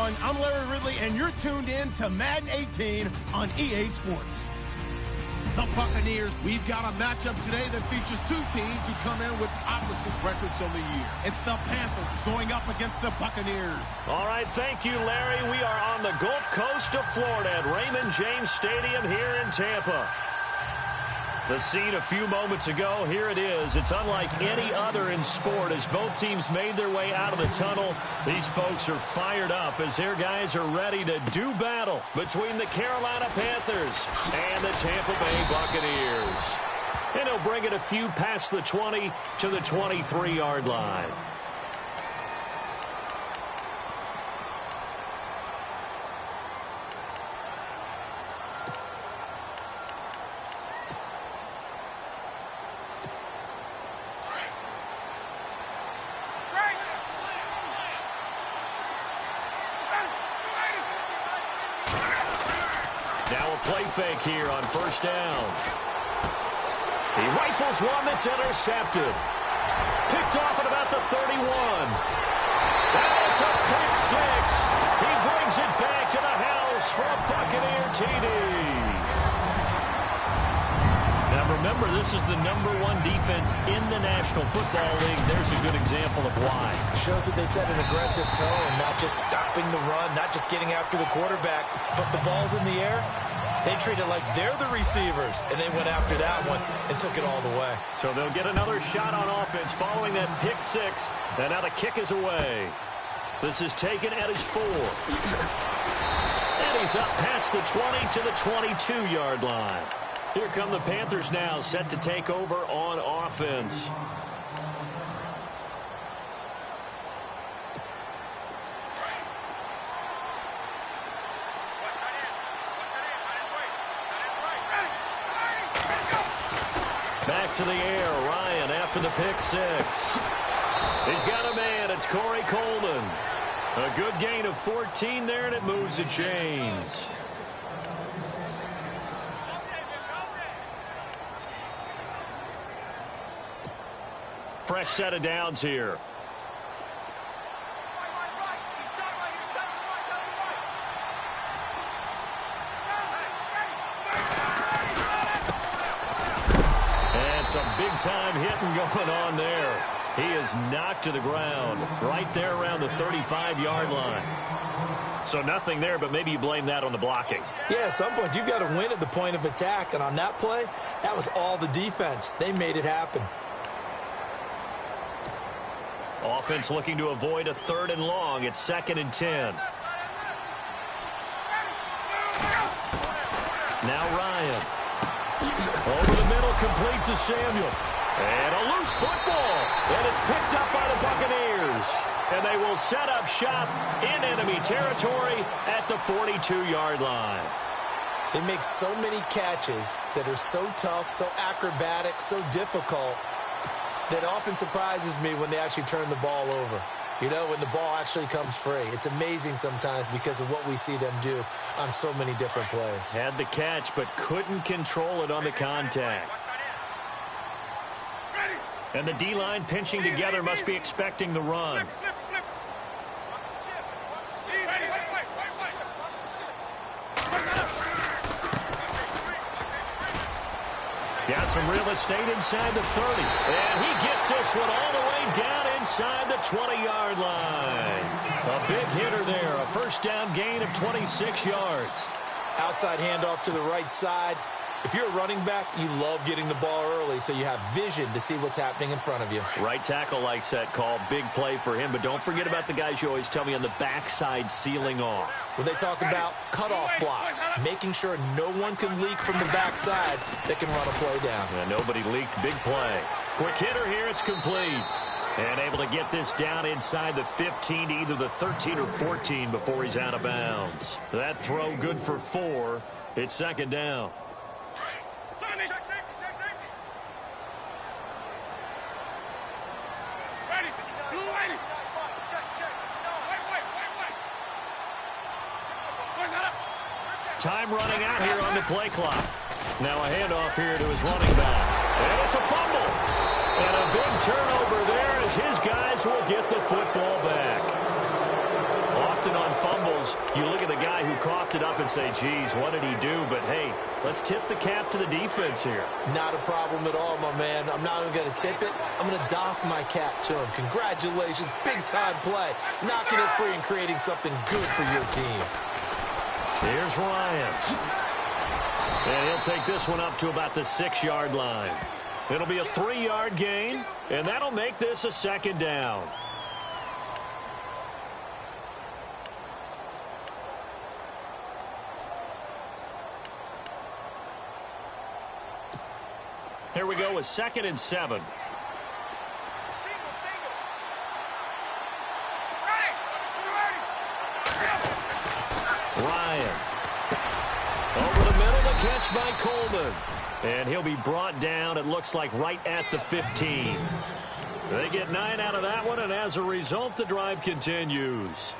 everyone. I'm Larry Ridley, and you're tuned in to Madden 18 on EA Sports. The Buccaneers. We've got a matchup today that features two teams who come in with opposite records on the year. It's the Panthers going up against the Buccaneers. All right, thank you, Larry. We are on the Gulf Coast of Florida at Raymond James Stadium here in Tampa. The scene a few moments ago, here it is. It's unlike any other in sport as both teams made their way out of the tunnel. These folks are fired up as their guys are ready to do battle between the Carolina Panthers and the Tampa Bay Buccaneers. And he'll bring it a few past the 20 to the 23-yard line. Play fake here on first down. He rifles one that's intercepted. Picked off at about the 31. That's a pick six. He brings it back to the house for a Buccaneer TD. Now remember, this is the #1 defense in the National Football League. There's a good example of why. Shows that they set an aggressive tone, not just stopping the run, not just getting after the quarterback, but the ball's in the air. They treat it like they're the receivers, and they went after that one and took it all the way. So they'll get another shot on offense following that pick six, and now the kick is away. This is taken at his 4. And he's up past the 20 to the 22-yard line. Here come the Panthers now, set to take over on offense. Back to the air, Ryan after the pick six. He's got a man, it's Corey Coleman. A good gain of 14 there, and it moves the chains. Fresh set of downs here. Some big-time hitting going on there. He is knocked to the ground right there around the 35-yard line. So nothing there, but maybe you blame that on the blocking. Yeah, at some point you've got to win at the point of attack, and on that play, that was all the defense. They made it happen. Offense looking to avoid a 3rd and long. It's 2nd and 10. Now Ryan. Over the middle, complete to Samuel. And a loose football. And it's picked up by the Buccaneers. And they will set up shop in enemy territory at the 42-yard line. They make so many catches that are so tough, so acrobatic, so difficult, that often surprises me when they actually turn the ball over. You know, when the ball actually comes free. It's amazing sometimes because of what we see them do on so many different plays. Had the catch, but couldn't control it on the contact. And the D-line pinching together must be expecting the run. Got some real estate inside the 30. And he gets this one all the way down inside the 20-yard line. A big hitter there. A first down gain of 26 yards. Outside handoff to the right side. If you're a running back, you love getting the ball early so you have vision to see what's happening in front of you. Right tackle likes that call. Big play for him. But don't forget about the guys you always tell me on the backside sealing off. When they talk about cutoff blocks, making sure no one can leak from the backside that can run a play down. Yeah, nobody leaked. Big play. Quick hitter here. It's complete. And able to get this down inside the 15 to either the 13 or 14 before he's out of bounds. That throw good for 4. It's 2nd down. Time running out here on the play clock. Now a handoff here to his running back. And it's a fumble. And a big turnover there as his guys will get the football back. Often on fumbles, times you look at the guy who coughed it up and say, geez, what did he do? But, hey, let's tip the cap to the defense here. Not a problem at all, my man. I'm not even going to tip it. I'm going to doff my cap to him. Congratulations. Big-time play. Knocking it free and creating something good for your team. Here's Ryan. And he'll take this one up to about the 6-yard line. It'll be a 3-yard gain, and that'll make this a 2nd down. Here we go with 2nd and 7. Ryan. Over the middle, the catch by Coleman. And he'll be brought down, it looks like, right at the 15. They get 9 out of that one, and as a result, the drive continues.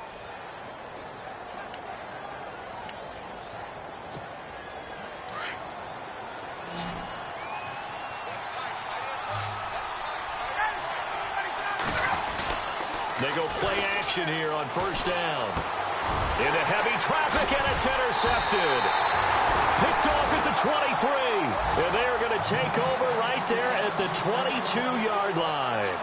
They go play action here on 1st down. Into heavy traffic, and it's intercepted. Picked off at the 23. And they are going to take over right there at the 22-yard line.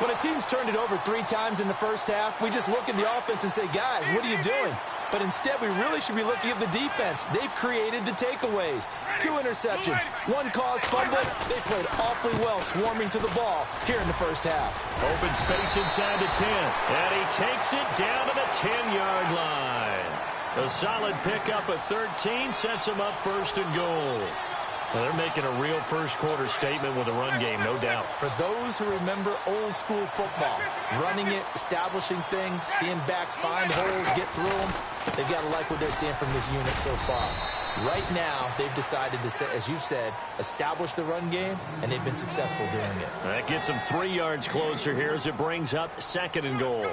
When a team's turned it over 3 times in the first half, we just look at the offense and say, guys, what are you doing? But instead, we really should be looking at the defense. They've created the takeaways. 2 interceptions, 1 caused fumble. They played awfully well swarming to the ball here in the first half. Open space inside the 10. And he takes it down to the 10-yard line. A solid pickup of 13 sets him up 1st and goal. Well, they're making a real first-quarter statement with a run game, no doubt. For those who remember old-school football, running it, establishing things, seeing backs find holes, get through them, they've got to like what they're seeing from this unit so far. Right now, they've decided to, as you've said, establish the run game, and they've been successful doing it. That gets them 3 yards closer here as it brings up 2nd and goal.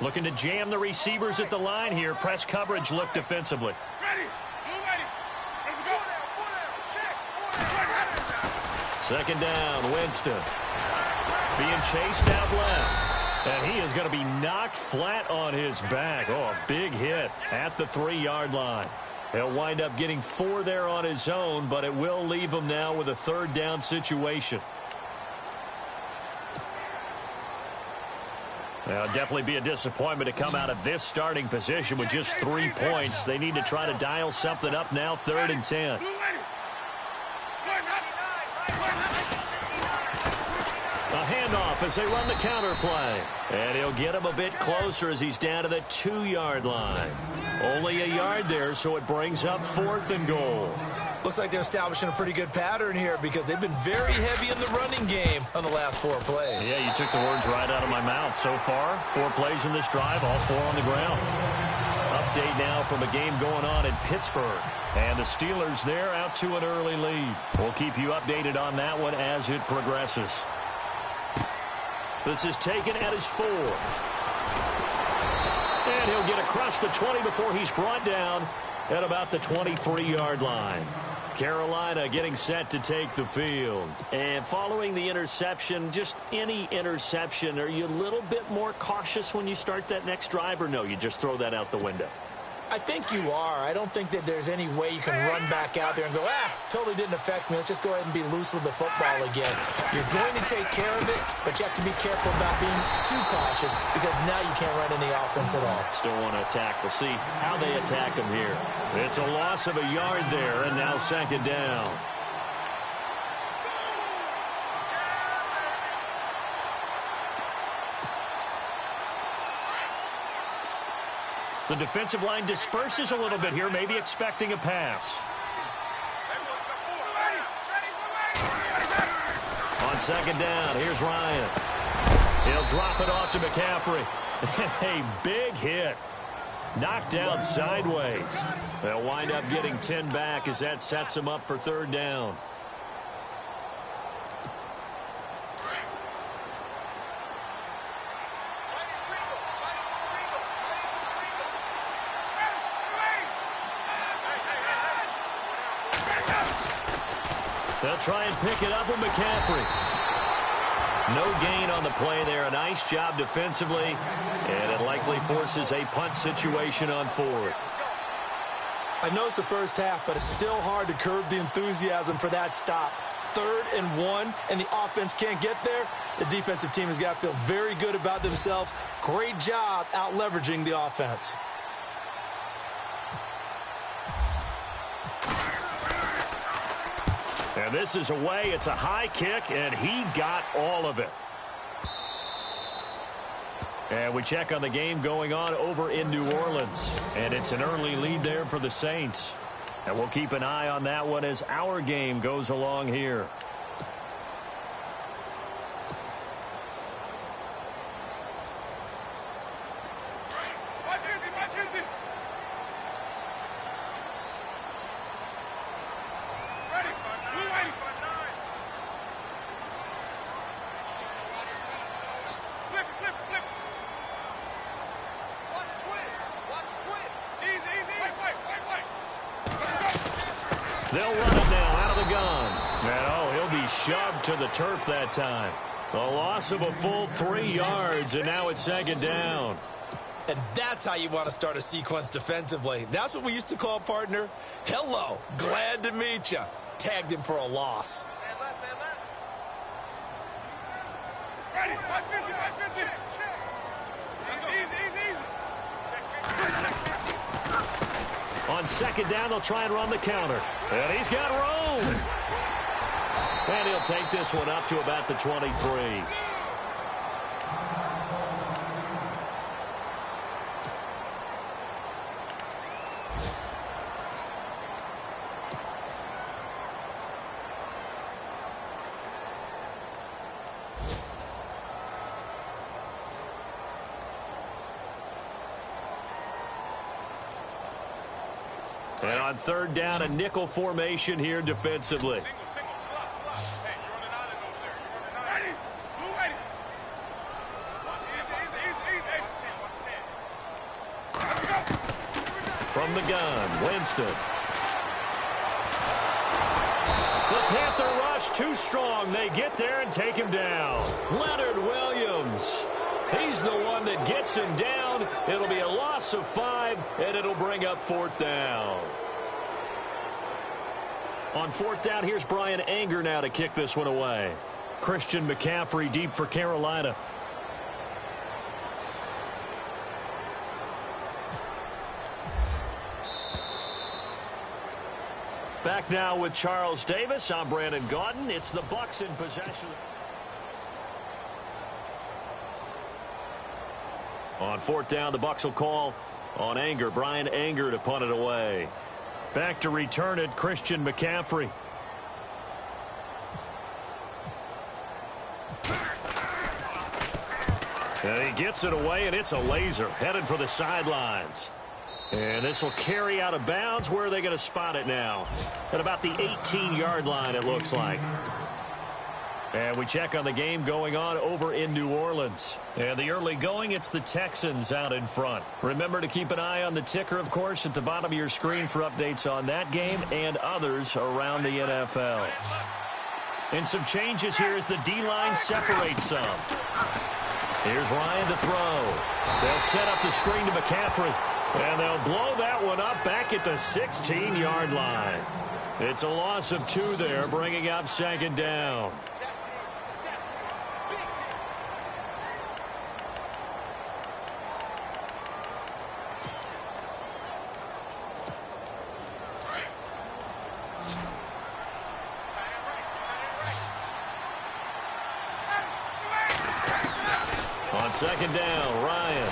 Looking to jam the receivers at the line here. Press coverage look defensively. Ready. 2nd down, Winston. Being chased out left. And he is going to be knocked flat on his back. Oh, a big hit at the 3-yard line. He'll wind up getting 4 there on his own, but it will leave him now with a 3rd down situation. Well, definitely be a disappointment to come out of this starting position with just 3 points. They need to try to dial something up now, 3rd and 10. A handoff as they run the counter play. And he'll get him a bit closer as he's down to the 2-yard line. Only a yard there, so it brings up 4th and goal. Looks like they're establishing a pretty good pattern here because they've been very heavy in the running game on the last 4 plays. Yeah, you took the words right out of my mouth. So far, 4 plays in this drive, all 4 on the ground. Update now from a game going on in Pittsburgh. And the Steelers there out to an early lead. We'll keep you updated on that one as it progresses. This is taken at his 4. And he'll get across the 20 before he's brought down at about the 23-yard line. Carolina getting set to take the field. And following the interception, just any interception, are you a little bit more cautious when you start that next drive, or no, you just throw that out the window? I think you are. I don't think that there's any way you can run back out there and go, totally didn't affect me. Let's just go ahead and be loose with the football again. You're going to take care of it, but you have to be careful about being too cautious because now you can't run any offense at all. Still want to attack. We'll see how they attack him here. It's a loss of a yard there, and now 2nd down. The defensive line disperses a little bit here, maybe expecting a pass. On 2nd down, here's Ryan. He'll drop it off to McCaffrey. A big hit. Knocked down sideways. They'll wind up getting 10 back as that sets them up for 3rd down. They'll try and pick it up with McCaffrey. No gain on the play there. A nice job defensively, and it likely forces a punt situation on fourth. I know it's the first half, but it's still hard to curb the enthusiasm for that stop. 3rd and 1, and the offense can't get there. The defensive team has got to feel very good about themselves. Great job out leveraging the offense. And this is away. It's a high kick, and he got all of it. And we check on the game going on over in New Orleans. And it's an early lead there for the Saints. And we'll keep an eye on that one as our game goes along here. They'll run it now out of the gun. And, he'll be shoved to the turf that time. A loss of a full 3 yards, and now it's 2nd down. And that's how you want to start a sequence defensively. That's what we used to call, partner, hello, glad to meet you. Tagged him for a loss. Ready, 550, 550. On 2nd down, they'll try and run the counter. And he's got room. And he'll take this one up to about the 23. And on 3rd down, a nickel formation here defensively. Single, slot. Hey, you're on an island over there. You're on an island. Ready? Move ready. Watch 10. From the gun, Winston. The Panther rush too strong. They get there and take him down. Leonard Williams. He's the one that gets him down. It'll be a loss of 5, and it'll bring up 4th down. On 4th down, here's Brian Anger now to kick this one away. Christian McCaffrey deep for Carolina. Back now with Charles Davis. I'm Brandon Gaudin. It's the Bucs in possession. On 4th down, the Bucs will call on Anger. Brian Anger to punt it away. Back to return it, Christian McCaffrey. And he gets it away, and it's a laser headed for the sidelines. And this will carry out of bounds. Where are they going to spot it now? At about the 18-yard line, it looks like. And we check on the game going on over in New Orleans. And the early going, it's the Texans out in front. Remember to keep an eye on the ticker, of course, at the bottom of your screen for updates on that game and others around the NFL. And some changes here as the D-line separates some. Here's Ryan to throw. They'll set up the screen to McCaffrey. And they'll blow that one up back at the 16-yard line. It's a loss of 2 there, bringing up 2nd down. On 2nd down, Ryan.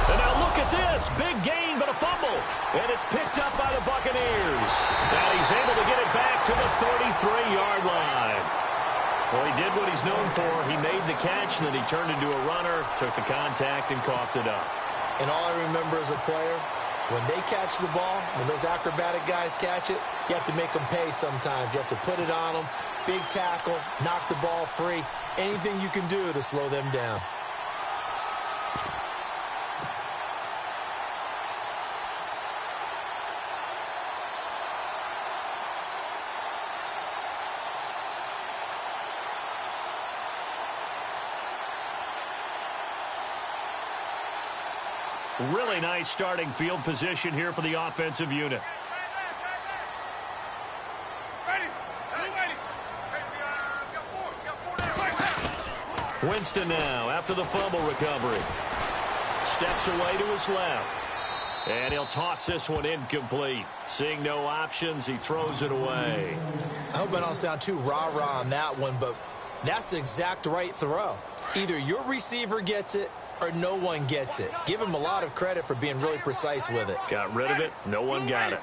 And now look at this. Big gain, but a fumble. And it's picked up by the Buccaneers. Now he's able to get it back to the 33-yard line. Well, he did what he's known for. He made the catch, and then he turned into a runner, took the contact, and coughed it up. And all I remember as a player, when they catch the ball, when those acrobatic guys catch it, you have to make them pay sometimes. You have to put it on them, big tackle, knock the ball free, anything you can do to slow them down. Really nice starting field position here for the offensive unit. Winston now after the fumble recovery. Steps away to his left. And he'll toss this one incomplete. Seeing no options, he throws it away. I hope I don't sound too rah-rah on that one, but that's the exact right throw. Either your receiver gets it or no one gets it. Give him a lot of credit for being really precise with it. Got rid of it. No one got it.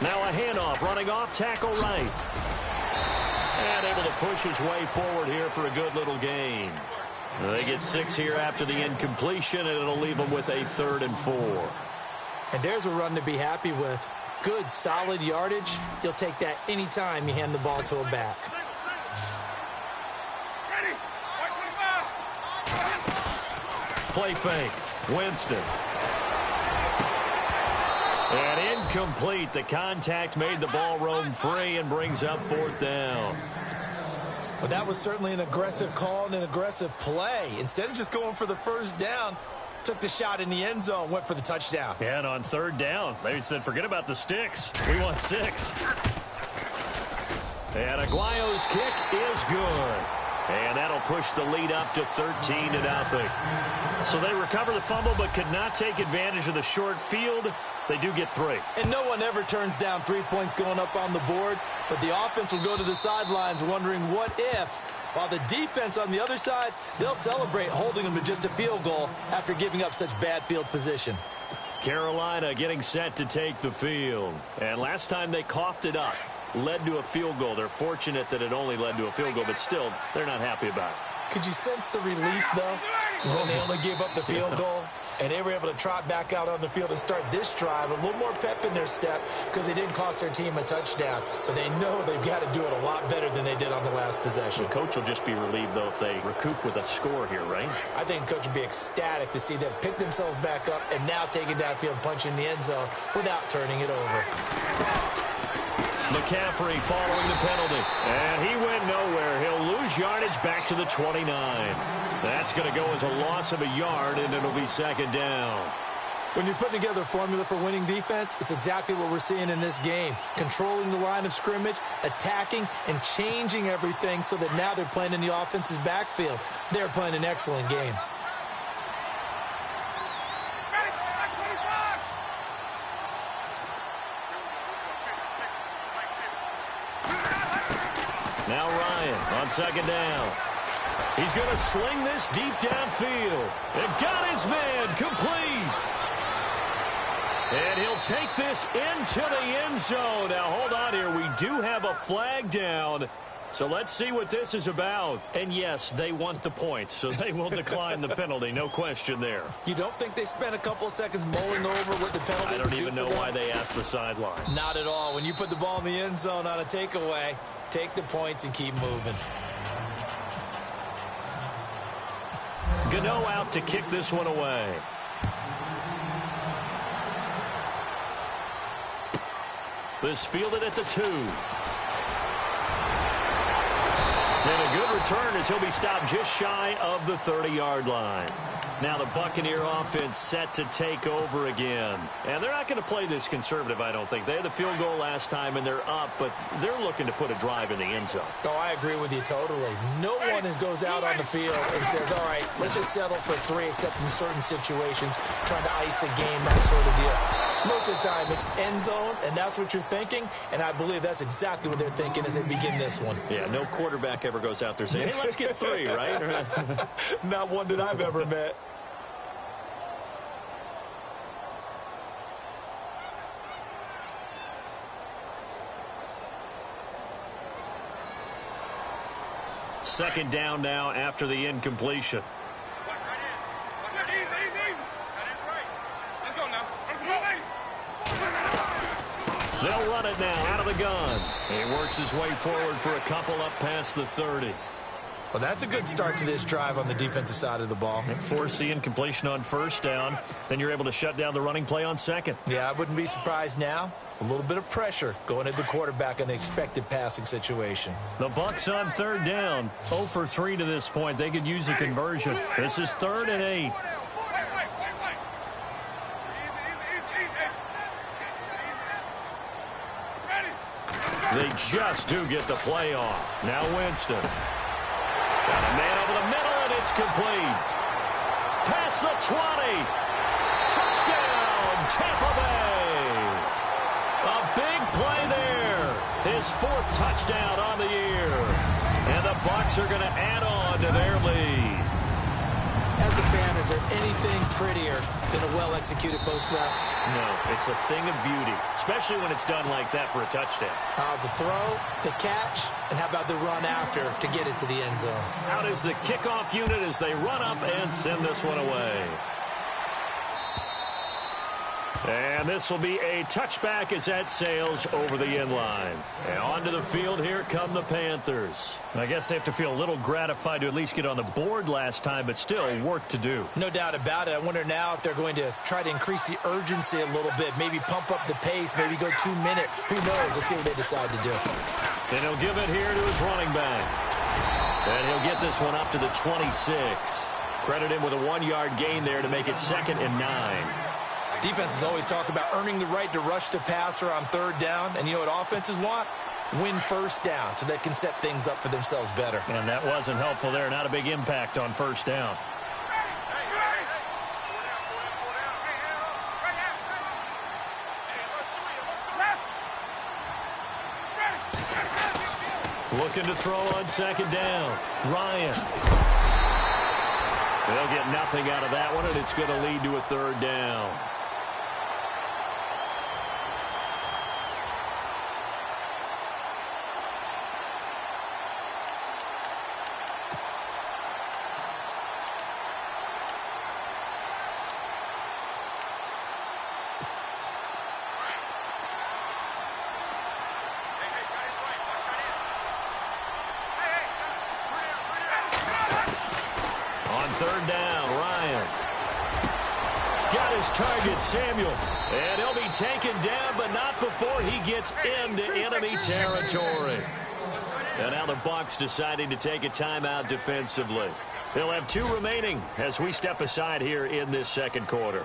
Now a handoff running off tackle right. And able to push his way forward here for a good little gain. They get 6 here after the incompletion, and it'll leave them with a 3rd and 4. And there's a run to be happy with. Good, solid yardage. You'll take that anytime you hand the ball to a back. Play fake. Winston. And incomplete. The contact made the ball roam free and brings up 4th down. Well, that was certainly an aggressive call and an aggressive play. Instead of just going for the first down, took the shot in the end zone, went for the touchdown. Yeah, and on 3rd down, they said, forget about the sticks. We want 6. And Aguayo's kick is good. And that'll push the lead up to 13-0. So they recover the fumble but could not take advantage of the short field. They do get 3. And no one ever turns down 3 points going up on the board, but the offense will go to the sidelines wondering what if, while the defense on the other side, they'll celebrate holding them to just a field goal after giving up such bad field position. Carolina getting set to take the field. And last time they coughed it up, led to a field goal. They're fortunate that it only led to a field goal, but still, they're not happy about it. Could you sense the relief, though, when they only gave up the field goal? And they were able to trot back out on the field and start this drive a little more pep in their step because they didn't cost their team a touchdown. But they know they've got to do it a lot better than they did on the last possession. The coach will just be relieved, though, if they recoup with a score here, right? I think the coach would be ecstatic to see them pick themselves back up and now take it downfield and punch in the end zone without turning it over. McCaffrey following the penalty. And he went nowhere. He'll lose yardage back to the 29. That's going to go as a loss of a yard, and it'll be 2nd down. When you're putting together a formula for winning defense, it's exactly what we're seeing in this game. Controlling the line of scrimmage, attacking, and changing everything so that now they're playing in the offense's backfield. They're playing an excellent game. Now Ryan on 2nd down. He's going to sling this deep downfield. And got his man complete. And he'll take this into the end zone. Now, hold on here. We do have a flag down. So let's see what this is about. And, yes, they want the points, so they will decline the penalty. No question there. You don't think they spent a couple of seconds mulling over what the penalty I don't even know why they asked the sideline. Not at all. When you put the ball in the end zone on a takeaway, take the points and keep moving. Gano out to kick this one away. This fielded at the 2. And a good return as he'll be stopped just shy of the 30-yard line. Now the Buccaneer offense set to take over again. And they're not going to play this conservative, I don't think. They had the field goal last time, and they're up, but they're looking to put a drive in the end zone. Oh, I agree with you totally. No one goes out on the field and says, all right, let's just settle for 3, except in certain situations, trying to ice a game, that sort of deal. Most of the time, it's end zone, and that's what you're thinking, and I believe that's exactly what they're thinking as they begin this one. Yeah, no quarterback ever goes out there saying, hey, let's get 3, right? Not one that I've ever met. Second down now after the incompletion. They'll run it now out of the gun. He works his way forward for a couple up past the 30. Well, that's a good start to this drive on the defensive side of the ball. Force the incompletion on 1st down. Then you're able to shut down the running play on 2nd. Yeah, I wouldn't be surprised now. A little bit of pressure going at the quarterback in an expected passing situation. The Bucs on 3rd down. 0 for 3 to this point. They could use a conversion. This is 3rd and 8. They just do get the play off. Now Winston. Got a man over the middle, and it's complete. Past the 20. Touchdown, Tampa Bay. A big play there. His 4th touchdown on the year. And the Bucs are going to add on to their lead. As a fan, is there anything prettier than a well-executed post route? No, it's a thing of beauty, especially when it's done like that for a touchdown. The throw, the catch, and how about the run after to get it to the end zone? Out is the kickoff unit as they run up and send this one away. And this will be a touchback as that sails over the end line. And onto the field, here come the Panthers. I guess they have to feel a little gratified to at least get on the board last time, but still work to do. No doubt about it. I wonder now if they're going to try to increase the urgency a little bit, maybe pump up the pace, maybe go 2 minutes. Who knows? Let's see what they decide to do. And he'll give it here to his running back. And he'll get this one up to the 26. Credit him with a 1-yard gain there to make it 2nd and 9. Defenses always talk about earning the right to rush the passer on 3rd down. And you know what offenses want? Win 1st down so they can set things up for themselves better. And that wasn't helpful there. Not a big impact on 1st down. Looking to throw on 2nd down. Ryan. They'll get nothing out of that one, and it's going to lead to a 3rd down. On 3rd down, Ryan. Got his target, Samuel. And he'll be taken down, but not before he gets into enemy territory. And now the Bucs deciding to take a timeout defensively. They'll have 2 remaining as we step aside here in this 2nd quarter.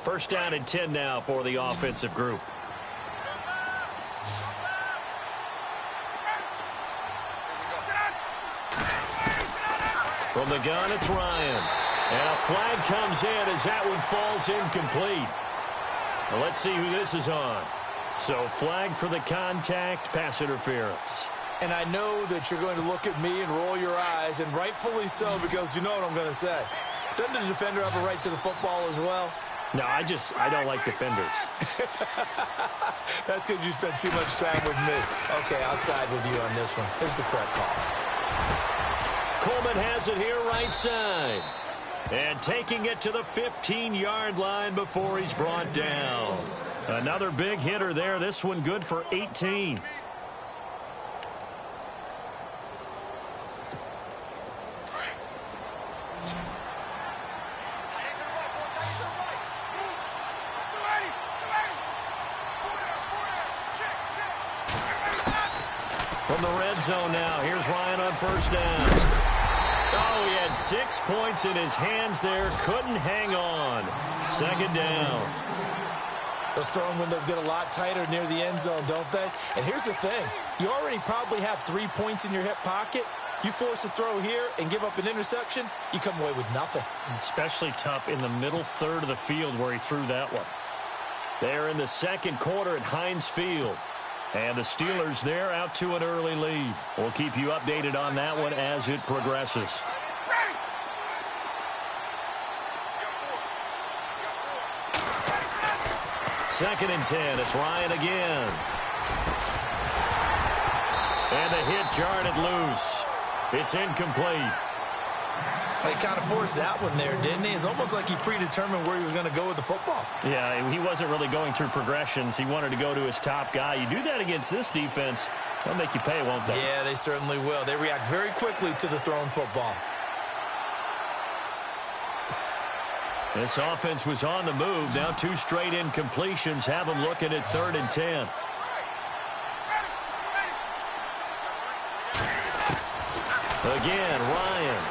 First down and 10 now for the offensive group. From the gun, it's Ryan. And a flag comes in as that one falls incomplete. Well, let's see who this is on. So, flag for the contact, pass interference. And I know that you're going to look at me and roll your eyes, and rightfully so, because you know what I'm going to say. Doesn't the defender have a right to the football as well? No, I don't like defenders. That's because you spent too much time with me. Okay, I'll side with you on this one. Here's the correct call. Coleman has it here right side. And taking it to the 15-yard line before he's brought down. Another big hitter there. This one good for 18. From the red zone now, here's Ryan on 1st down. Oh, he had 6 points in his hands there. Couldn't hang on. 2nd down. Those throwing windows get a lot tighter near the end zone, don't they? And here's the thing. You already probably have 3 points in your hip pocket. You force a throw here and give up an interception, you come away with nothing. Especially tough in the middle 3rd of the field where he threw that one. They're in the 2nd quarter at Heinz Field. And the Steelers, they're out to an early lead. We'll keep you updated on that one as it progresses. Second and 10. It's Ryan again. And the hit jarred it loose. It's incomplete. He kind of forced that one there, didn't he? It's almost like he predetermined where he was going to go with the football. Yeah, he wasn't really going through progressions. He wanted to go to his top guy. You do that against this defense, they'll make you pay, won't they? Yeah, they certainly will. They react very quickly to the thrown football. This offense was on the move. Now 2 straight incompletions have them looking at 3rd and 10. Again, Ryan.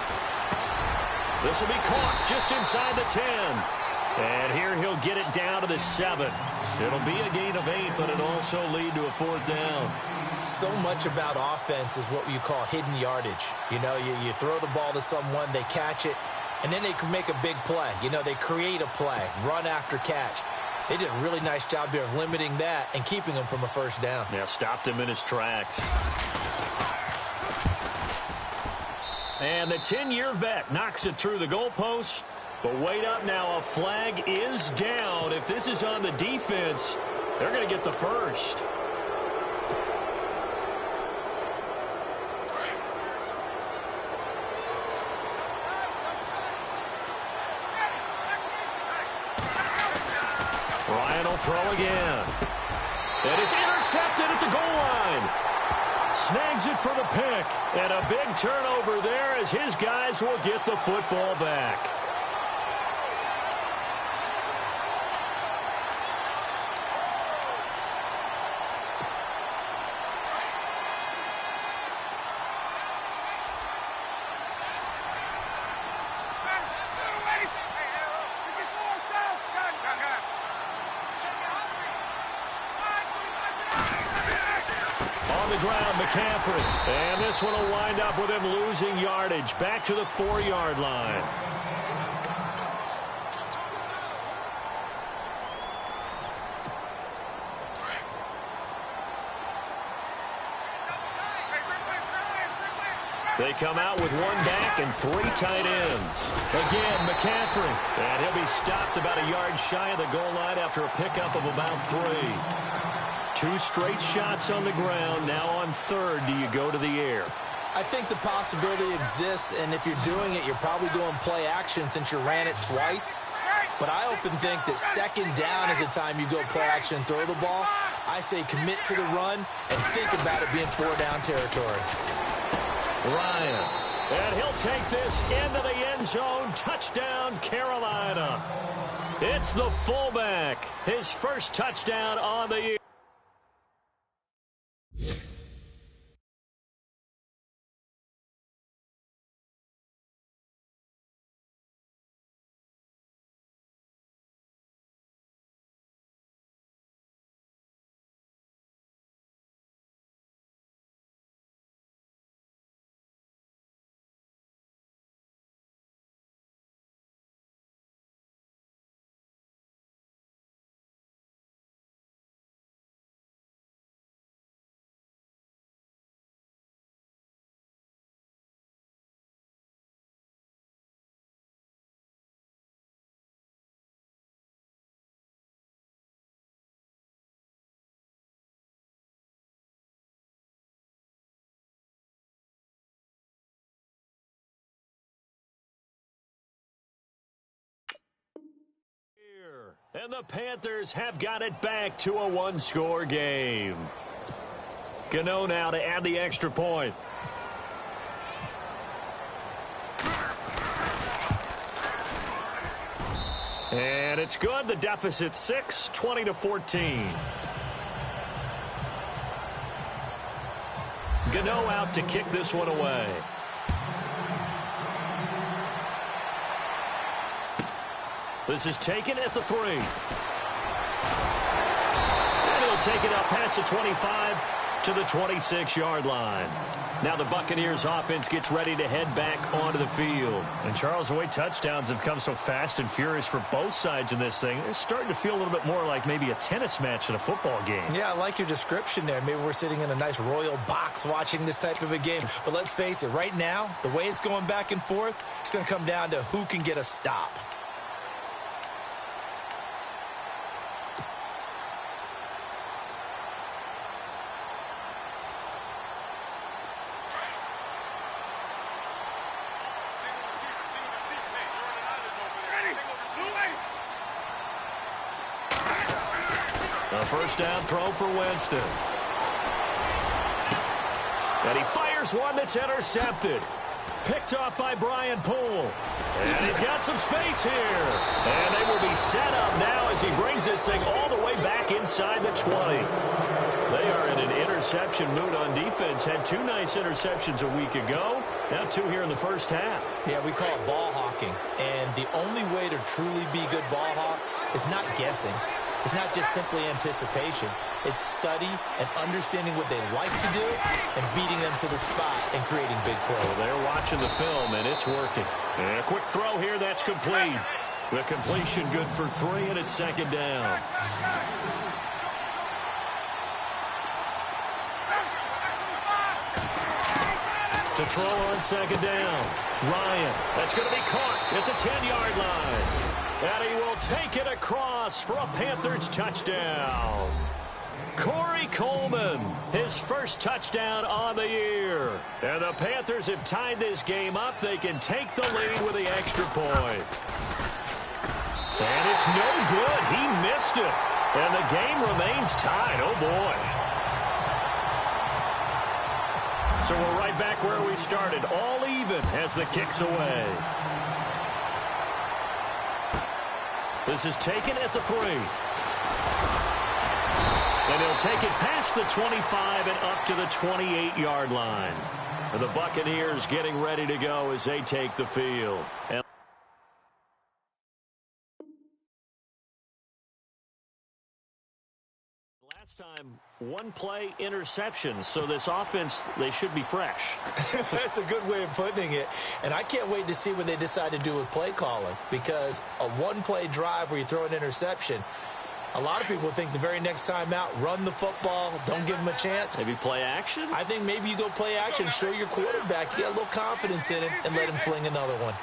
This will be caught just inside the 10. And here he'll get it down to the 7. It'll be a gain of 8, but it'll also lead to a 4th down. So much about offense is what you call hidden yardage. You know, you throw the ball to someone, they catch it, and then they can make a big play. You know, they create a play, run after catch. They did a really nice job there of limiting that and keeping him from a 1st down. Yeah, stopped him in his tracks. And the 10-year vet knocks it through the goalpost. But wait up now, a flag is down. If this is on the defense, they're going to get the 1st. Ryan will throw again. And it's intercepted at the goal line. Snags it for the pick. And a big turnover there as his guys will get the football back. Ground, McCaffrey. And this one will wind up with him losing yardage. Back to the 4-yard line. They come out with 1 back and 3 tight ends. Again, McCaffrey. And he'll be stopped about a yard shy of the goal line after a pickup of about 3. 2 straight shots on the ground. Now on 3rd, do you go to the air? I think the possibility exists, and if you're doing it, you're probably going play action since you ran it twice. But I often think that 2nd down is the time you go play action and throw the ball. I say commit to the run and think about it being 4-down territory. Ryan. And he'll take this into the end zone. Touchdown, Carolina. It's the fullback. His 1st touchdown on the year. And the Panthers have got it back to a 1-score game. Gano now to add the extra point. And it's good. The deficit 6, 20-14. Gano out to kick this one away. This is taken at the 3. And he'll take it up past the 25 to the 26-yard line. Now the Buccaneers offense gets ready to head back onto the field. And Charles, the way touchdowns have come so fast and furious for both sides in this thing, it's starting to feel a little bit more like maybe a tennis match than a football game. Yeah, I like your description there. Maybe we're sitting in a nice royal box watching this type of a game. But let's face it, right now, the way it's going back and forth, it's going to come down to who can get a stop. A 1st down throw for Winston. And he fires one that's intercepted. Picked off by Brian Poole. And he's got some space here. And they will be set up now as he brings this thing all the way back inside the 20. They are in an interception mood on defense. Had 2 nice interceptions a week ago. Now 2 here in the first half. Yeah, we call it ball hawking. And the only way to truly be good ball hawks is not guessing. It's not just simply anticipation. It's study and understanding what they like to do and beating them to the spot and creating big plays. Well, they're watching the film, and it's working. And a quick throw here, that's complete. The completion good for 3, and it's 2nd down. To throw on 2nd down. Ryan, that's going to be caught at the 10-yard line. And he will take it across for a Panthers touchdown. Corey Coleman, his first touchdown on the year. And the Panthers have tied this game up. They can take the lead with the extra point. And it's no good. He missed it. And the game remains tied. Oh, boy. So we're right back where we started. All even as the kick's away. This is taken at the 3. And he'll take it past the 25 and up to the 28-yard line. And the Buccaneers getting ready to go as they take the field. And last time, 1-play interception. So this offense, they should be fresh. That's a good way of putting it. And I can't wait to see what they decide to do with play calling. Because a 1-play drive where you throw an interception, a lot of people think the very next time out, run the football, don't give them a chance. Maybe play action? I think maybe you go play action, show your quarterback, you get a little confidence in him, and let him fling another one.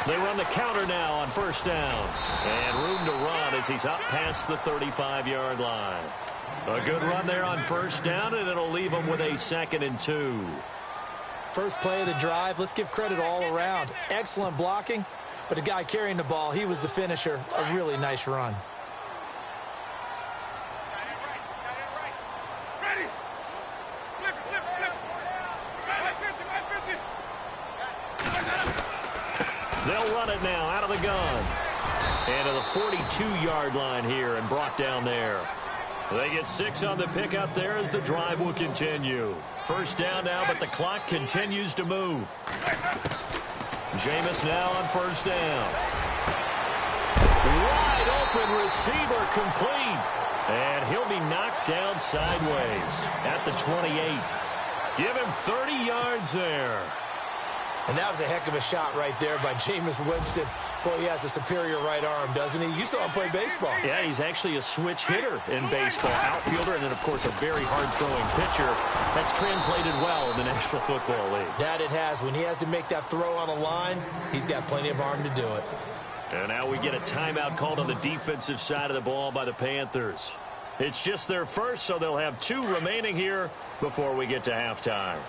They run the counter now on 1st down. And room to run as he's up past the 35-yard line. A good run there on 1st down, and it'll leave him with a 2nd and 2. First play of the drive, let's give credit all around. Excellent blocking, but the guy carrying the ball, he was the finisher. A really nice run. They'll run it now out of the gun. And to the 42-yard line here and brought down there. They get 6 on the pickup there as the drive will continue. 1st down now, but the clock continues to move. Jameis now on 1st down. Wide open receiver complete. And he'll be knocked down sideways at the 28. Give him 30 yards there. And that was a heck of a shot right there by Jameis Winston. Boy, he has a superior right arm, doesn't he? You saw him play baseball. Yeah, he's actually a switch hitter in baseball. Outfielder and then, of course, a very hard-throwing pitcher. That's translated well in the National Football League. That it has. When he has to make that throw on a line, he's got plenty of arm to do it. And now we get a timeout called on the defensive side of the ball by the Panthers. It's just their first, so they'll have 2 remaining here before we get to halftime.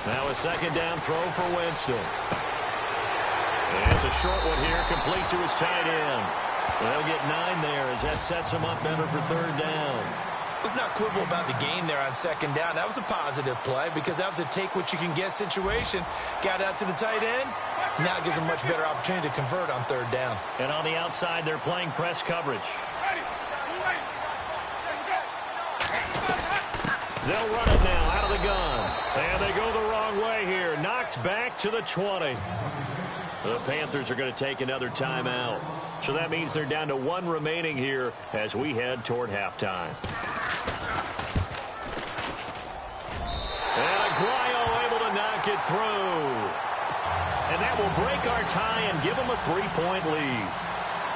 Now a 2nd down throw for Winston. And it's a short one here, complete to his tight end. They'll get 9 there as that sets him up better for 3rd down. Let's not quibble about the gain there on 2nd down. That was a positive play because that was a take-what-you-can-get situation. Got out to the tight end. Now it gives them a much better opportunity to convert on 3rd down. And on the outside, they're playing press coverage. They'll run it now out of the gun. And they go the wrong way here. Knocked back to the 20. The Panthers are going to take another timeout. So that means they're down to 1 remaining here as we head toward halftime. And Aguayo able to knock it through. And that will break our tie and give them a 3-point lead.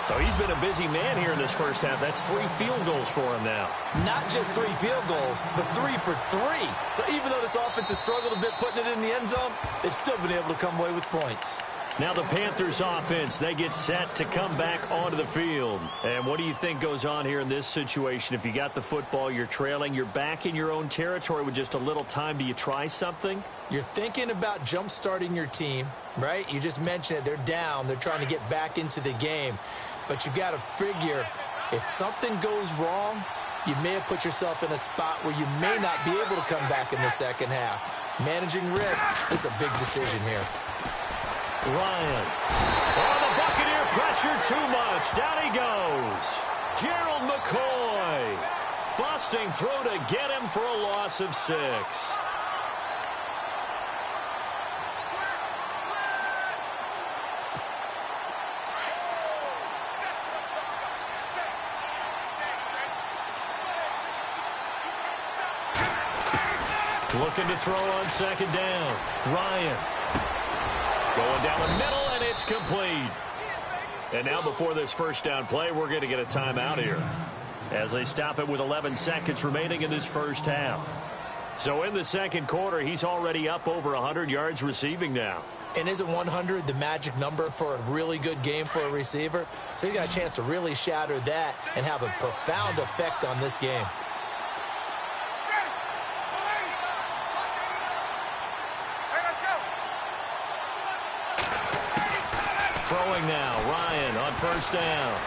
So he's been a busy man here in this first half. That's 3 field goals for him now. Not just 3 field goals, but 3 for 3. So even though this offense has struggled a bit putting it in the end zone, they've still been able to come away with points. Now the Panthers offense, they get set to come back onto the field. And what do you think goes on here in this situation? If you got the football, you're trailing, you're back in your own territory with just a little time. Do you try something? You're thinking about jump-starting your team, right? You just mentioned it. They're down. They're trying to get back into the game. But you got to figure if something goes wrong, you may have put yourself in a spot where you may not be able to come back in the second half. Managing risk is a big decision here. Ryan. Oh, the Buccaneer pressure too much. Down he goes. Gerald McCoy. Busting through to get him for a loss of 6. Looking to throw on 2nd down. Ryan. Going down the middle, and it's complete. And now before this first down play, we're going to get a timeout here as they stop it with 11 seconds remaining in this first half. So in the second quarter, he's already up over 100 yards receiving now. And isn't 100 the magic number for a really good game for a receiver? So he got a chance to really shatter that and have a profound effect on this game. Throwing now, Ryan on 1st down.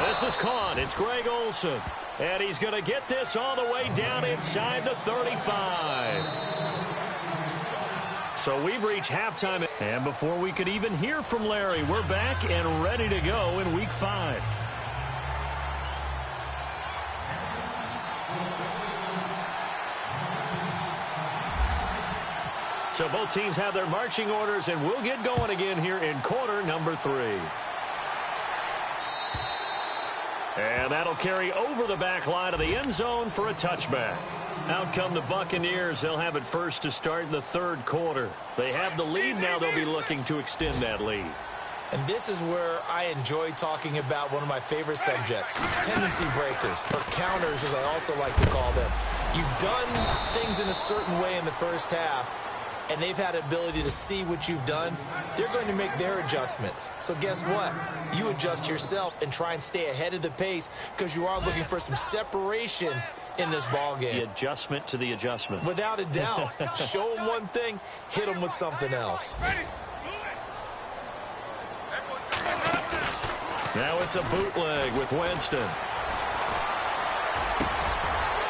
This is caught. It's Greg Olsen. And he's going to get this all the way down inside the 35. So we've reached halftime. And before we could even hear from Larry, we're back and ready to go in Week 5. So both teams have their marching orders, and we'll get going again here in quarter number 3. And that'll carry over the back line of the end zone for a touchback. Out come the Buccaneers. They'll have it first to start in the 3rd quarter. They have the lead. Now they'll be looking to extend that lead. And this is where I enjoy talking about one of my favorite subjects, tendency breakers, or counters as I also like to call them. You've done things in a certain way in the first half, and they've had the ability to see what you've done. They're going to make their adjustments. So guess what? You adjust yourself and try and stay ahead of the pace because you are looking for some separation in this ball game. The adjustment to the adjustment. Without a doubt. Show them one thing, hit them with something else. Now it's a bootleg with Winston.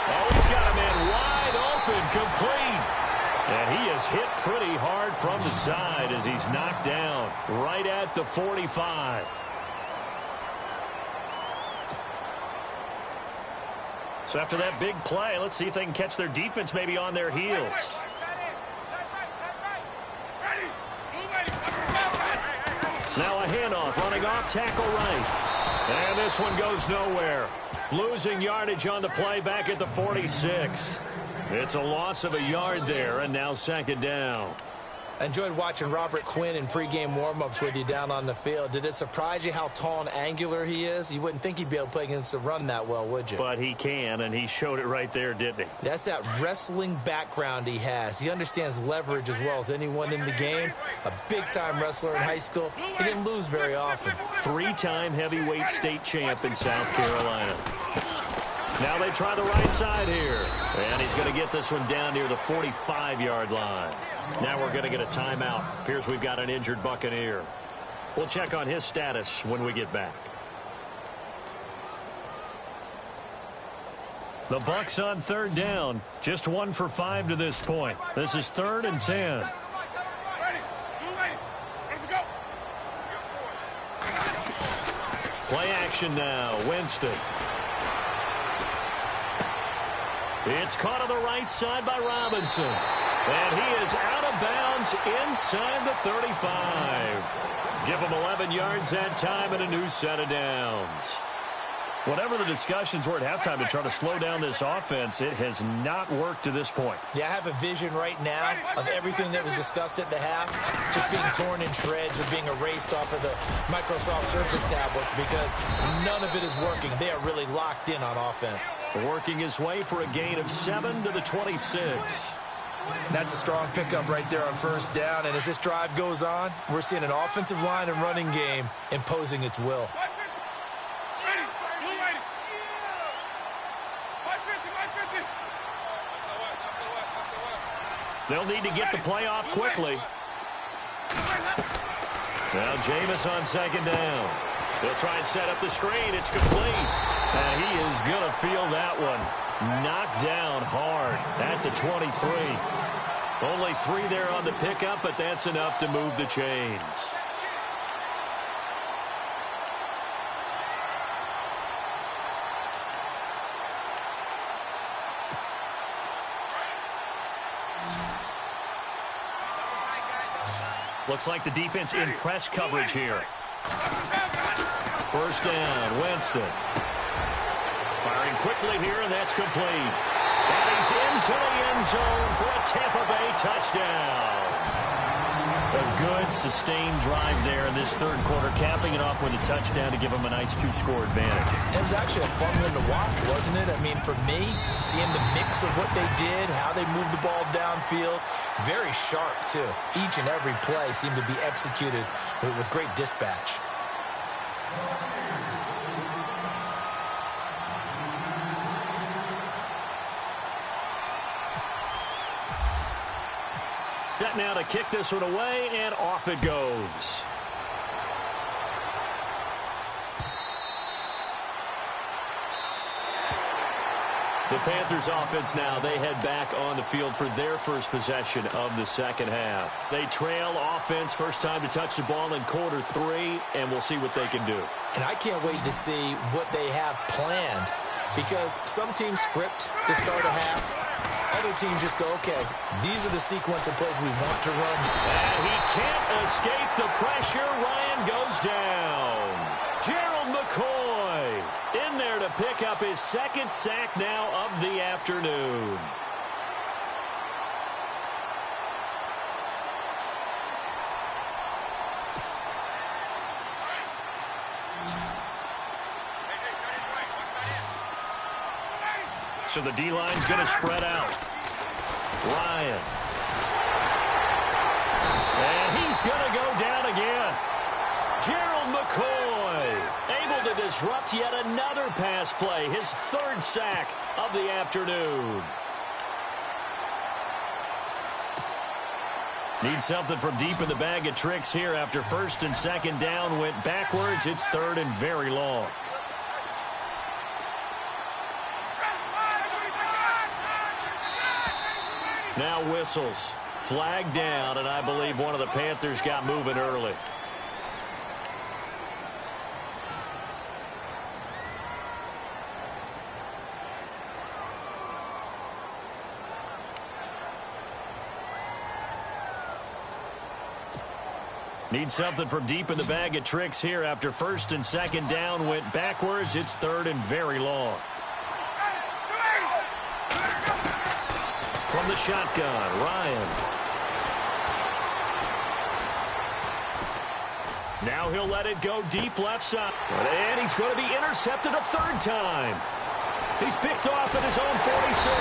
Oh, he's got a man wide open, complete. And he is hit pretty hard from the side as he's knocked down right at the 45. So after that big play, let's see if they can catch their defense maybe on their heels. Now a handoff running off tackle right. And this one goes nowhere. Losing yardage on the play back at the 46. It's a loss of a yard there, and now 2nd down. I enjoyed watching Robert Quinn in pregame warm-ups with you down on the field. Did it surprise you how tall and angular he is? You wouldn't think he'd be able to play against the run that well, would you? But he can, and he showed it right there, didn't he? That's that wrestling background he has. He understands leverage as well as anyone in the game. A big-time wrestler in high school. He didn't lose very often. 3-time heavyweight state champ in South Carolina. Now they try the right side here. And he's going to get this one down near the 45-yard line. Now we're going to get a timeout. Appears we've got an injured Buccaneer. We'll check on his status when we get back. The Bucs on 3rd down. Just 1 for 5 to this point. This is 3rd and 10. Play action now. Winston. It's caught on the right side by Robinson. And he is out of bounds inside the 35. Give him 11 yards that time and a new set of downs. Whatever the discussions were at halftime to try to slow down this offense, it has not worked to this point. Yeah, I have a vision right now of everything that was discussed at the half just being torn in shreds or being erased off of the Microsoft Surface tablets because none of it is working. They are really locked in on offense. Working his way for a gain of 7 to the 26. That's a strong pickup right there on 1st down. And as this drive goes on, we're seeing an offensive line and running game imposing its will. They'll need to get the play off quickly. Now Jameis on 2nd down. They'll try and set up the screen. It's complete. And he is going to feel that one. Knocked down hard at the 23. Only 3 there on the pickup, but that's enough to move the chains. Looks like the defense in press coverage here. First down, Winston. Firing quickly here, and that's complete. And he's into the end zone for a Tampa Bay touchdown. A good, sustained drive there in this third quarter, capping it off with a touchdown to give them a nice 2-score advantage. It was actually a fun one to watch, wasn't it? I mean, for me, seeing the mix of what they did, how they moved the ball downfield, very sharp, too. Each and every play seemed to be executed with great dispatch. Set now to kick this one away, and off it goes. The Panthers offense now, they head back on the field for their first possession of the second half. They trail offense, first time to touch the ball in quarter 3, and we'll see what they can do. And I can't wait to see what they have planned, because some teams script to start a half. Other teams just go, okay, these are the sequence of plays we want to run. And he can't escape the pressure. Ryan goes down. Gerald McCoy in there to pick up his second sack now of the afternoon. So the D-line's going to spread out. Ryan. And he's going to go down again. Gerald McCoy able to disrupt yet another pass play. His third sack of the afternoon. Need something from deep in the bag of tricks here after first and second down went backwards. It's third and very long. Now whistles. Flag down, and I believe one of the Panthers got moving early. Need something from deep in the bag of tricks here after first and second down went backwards. It's third and very long. From the shotgun, Ryan. Now he'll let it go deep left side. And he's going to be intercepted a third time. He's picked off at his own 46.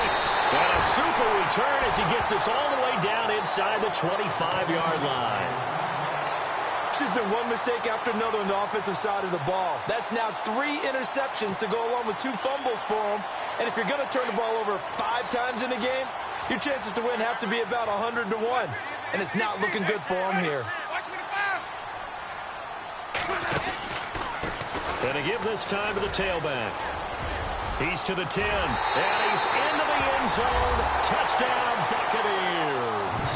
And a super return as he gets us all the way down inside the 25-yard line. There's been one mistake after another on the offensive side of the ball. That's now 3 interceptions to go along with 2 fumbles for him. And if you're going to turn the ball over 5 times in a game, your chances to win have to be about 100 to 1. And it's not looking good for him here. And to give this time to the tailback. He's to the 10. And he's into the end zone. Touchdown, Buccaneers.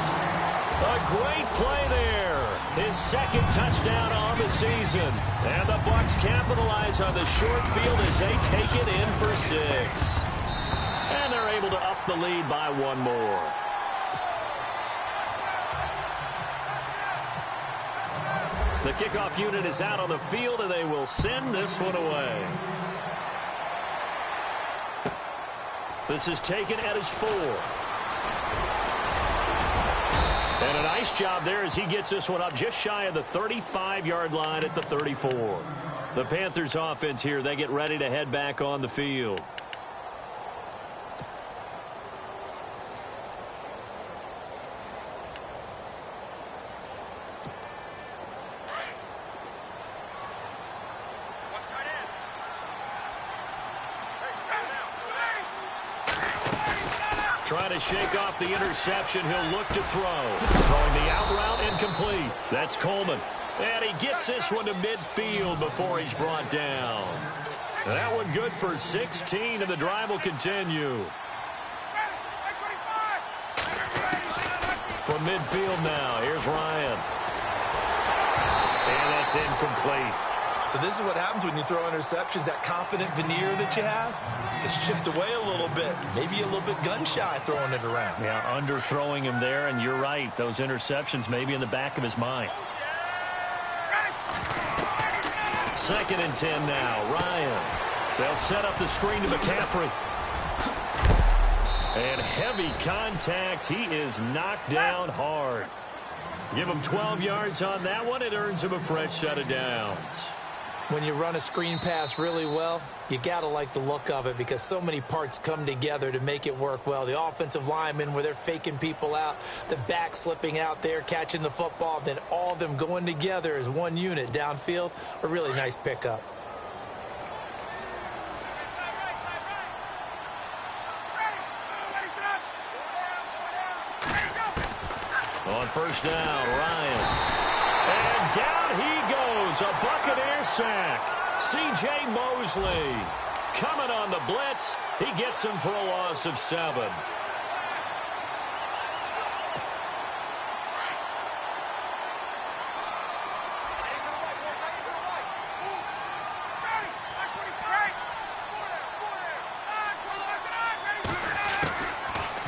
A great play there. His second touchdown on the season. And the Bucs capitalize on the short field as they take it in for 6. And they're able to up the lead by 1 more. The kickoff unit is out on the field, and they will send this one away. This is taken at his 4. And a nice job there as he gets this one up just shy of the 35-yard line at the 34. The Panthers offense here, they get ready to head back on the field. Trying to shake off the interception. He'll look to throw. Throwing the out route incomplete. That's Coleman. And he gets this one to midfield before he's brought down. That one good for 16, and the drive will continue. From midfield now, here's Ryan. And that's incomplete. So this is what happens when you throw interceptions. That confident veneer that you have is chipped away a little bit. Maybe a little bit gun-shy throwing it around. Yeah, underthrowing him there, and you're right. Those interceptions may be in the back of his mind. 2nd and 10 now. Ryan. They'll set up the screen to McCaffrey. And heavy contact. He is knocked down hard. Give him 12 yards on that one. It earns him a fresh set of downs. When you run a screen pass really well, you got to like the look of it because so many parts come together to make it work well. The offensive linemen where they're faking people out, the back slipping out there, catching the football, then all of them going together as one unit downfield, a really nice pickup. On 1st down, Ryan. And down he goes. A Buccaneer sack. C.J. Mosley coming on the blitz. He gets him for a loss of 7.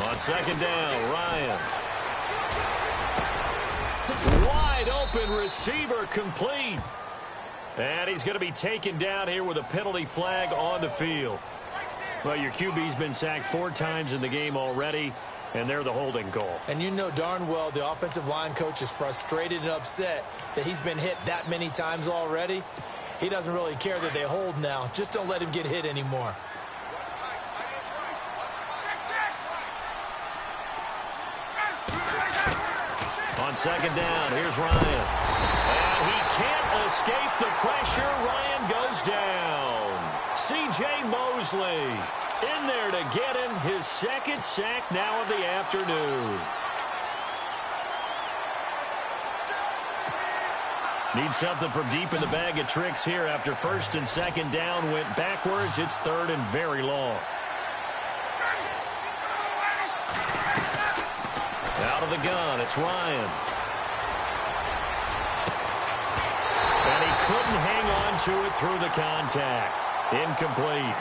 On 2nd down, Ryan. Wide open receiver complete. And he's going to be taken down here with a penalty flag on the field. Well, your QB's been sacked 4 times in the game already, and they're the holding call. And you know darn well the offensive line coach is frustrated and upset that he's been hit that many times already. He doesn't really care that they hold now. Just don't let him get hit anymore. On 2nd down, here's Ryan. And he can't escape the pressure. Ryan goes down. C.J. Mosley in there to get him his 2nd sack now of the afternoon. Need something from deep in the bag of tricks here after 1st and 2nd down went backwards. It's 3rd and very long. Out of the gun, it's Ryan. And he couldn't hang on to it through the contact. Incomplete.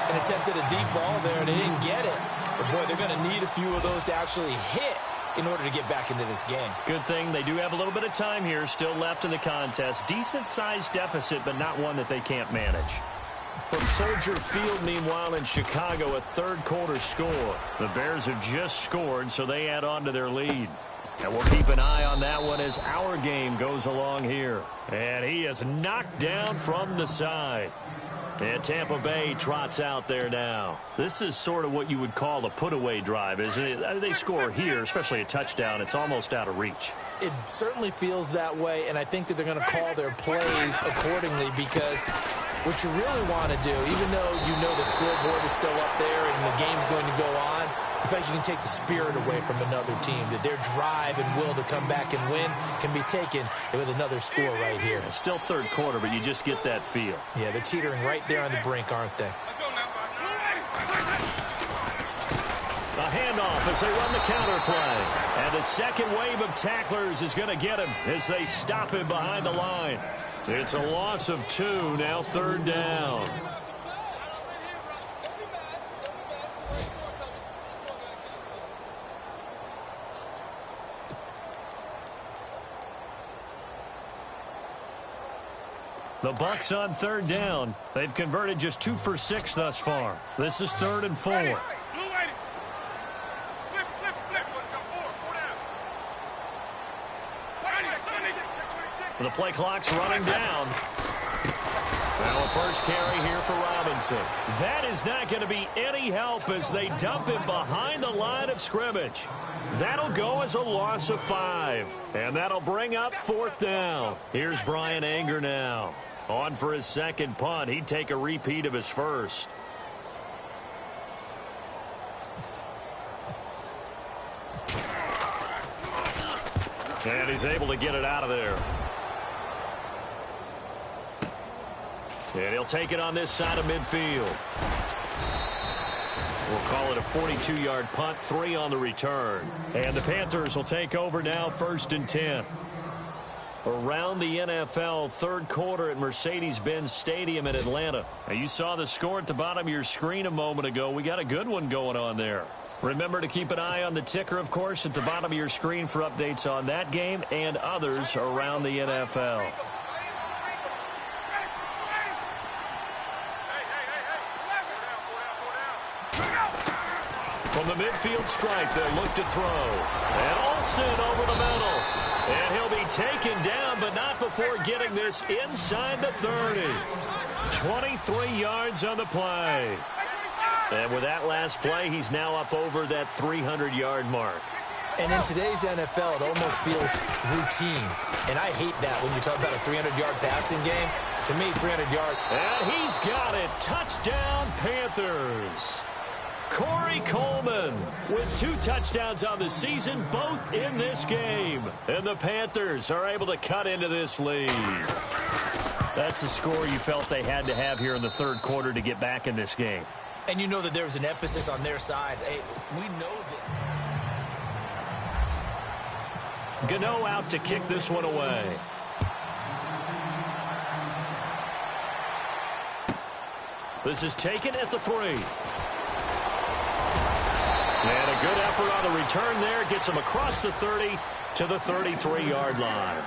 And attempted a deep ball there, and they didn't get it. But, boy, they're going to need a few of those to actually hit in order to get back into this game. Good thing they do have a little bit of time here still left in the contest. Decent-sized deficit, but not one that they can't manage. From Soldier Field, meanwhile, in Chicago, a 3rd quarter score. The Bears have just scored, so they add on to their lead. And we'll keep an eye on that one as our game goes along here. And he is knocked down from the side. And Tampa Bay trots out there now. This is sort of what you would call a put-away drive, isn't it? They score here, especially a touchdown. It's almost out of reach. It certainly feels that way, and I think that they're going to call their plays accordingly because what you really want to do, even though you know the scoreboard is still up there and the game's going to go on, I think you can take the spirit away from another team, that their drive and will to come back and win can be taken with another score right here. It's still 3rd quarter, but you just get that feel. Yeah, they're teetering right there on the brink, aren't they? A handoff as they run the counter play. And a 2nd wave of tacklers is going to get him as they stop him behind the line. It's a loss of 2, now 3rd down. The Bucs on 3rd down. They've converted just 2 for 6 thus far. This is 3rd and 4. The play clock's running down. Well, a 1st carry here for Robinson. That is not going to be any help as they dump him behind the line of scrimmage. That'll go as a loss of 5. And that'll bring up 4th down. Here's Brian Anger now. On for his 2nd punt. He'd take a repeat of his 1st. And he's able to get it out of there. And he'll take it on this side of midfield. We'll call it a 42-yard punt, 3 on the return. And the Panthers will take over now, 1st and 10. Around the NFL, third quarter at Mercedes-Benz Stadium in Atlanta. Now, you saw the score at the bottom of your screen a moment ago. We got a good one going on there. Remember to keep an eye on the ticker, of course, at the bottom of your screen for updates on that game and others around the NFL. From the midfield stripe, they'll look to throw. And Olsen over the middle. And he'll be taken down, but not before getting this inside the 30. 23 yards on the play. And with that last play, he's now up over that 300-yard mark. And in today's NFL, it almost feels routine. And I hate that when you talk about a 300-yard passing game. To me, 300 yards. And he's got it. Touchdown, Panthers. Corey Coleman with 2 touchdowns on the season, both in this game. And the Panthers are able to cut into this lead. That's the score you felt they had to have here in the third quarter to get back in this game. And you know that there was an emphasis on their side. Hey, we know that. Gano out to kick this one away. This is taken at the 3. And a good effort on the return there. Gets him across the 30 to the 33-yard line.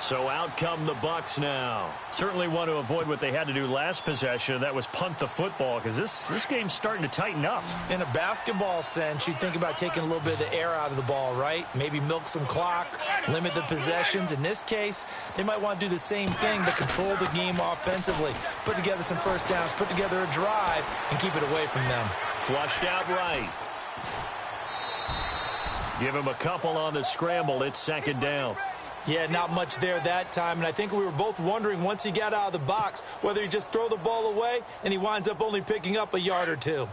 So out come the Bucs now. Certainly want to avoid what they had to do last possession. That was punt the football, because this game's starting to tighten up. In a basketball sense, you think about taking a little bit of the air out of the ball, right? Maybe milk some clock, limit the possessions. In this case, they might want to do the same thing, but control the game offensively. Put together some first downs, put together a drive, and keep it away from them. Flushed out right. Give him a couple on the scramble. It's 2nd down. Yeah, not much there that time, and I think we were both wondering once he got out of the box whether he just throw the ball away and he winds up only picking up a yard or 2.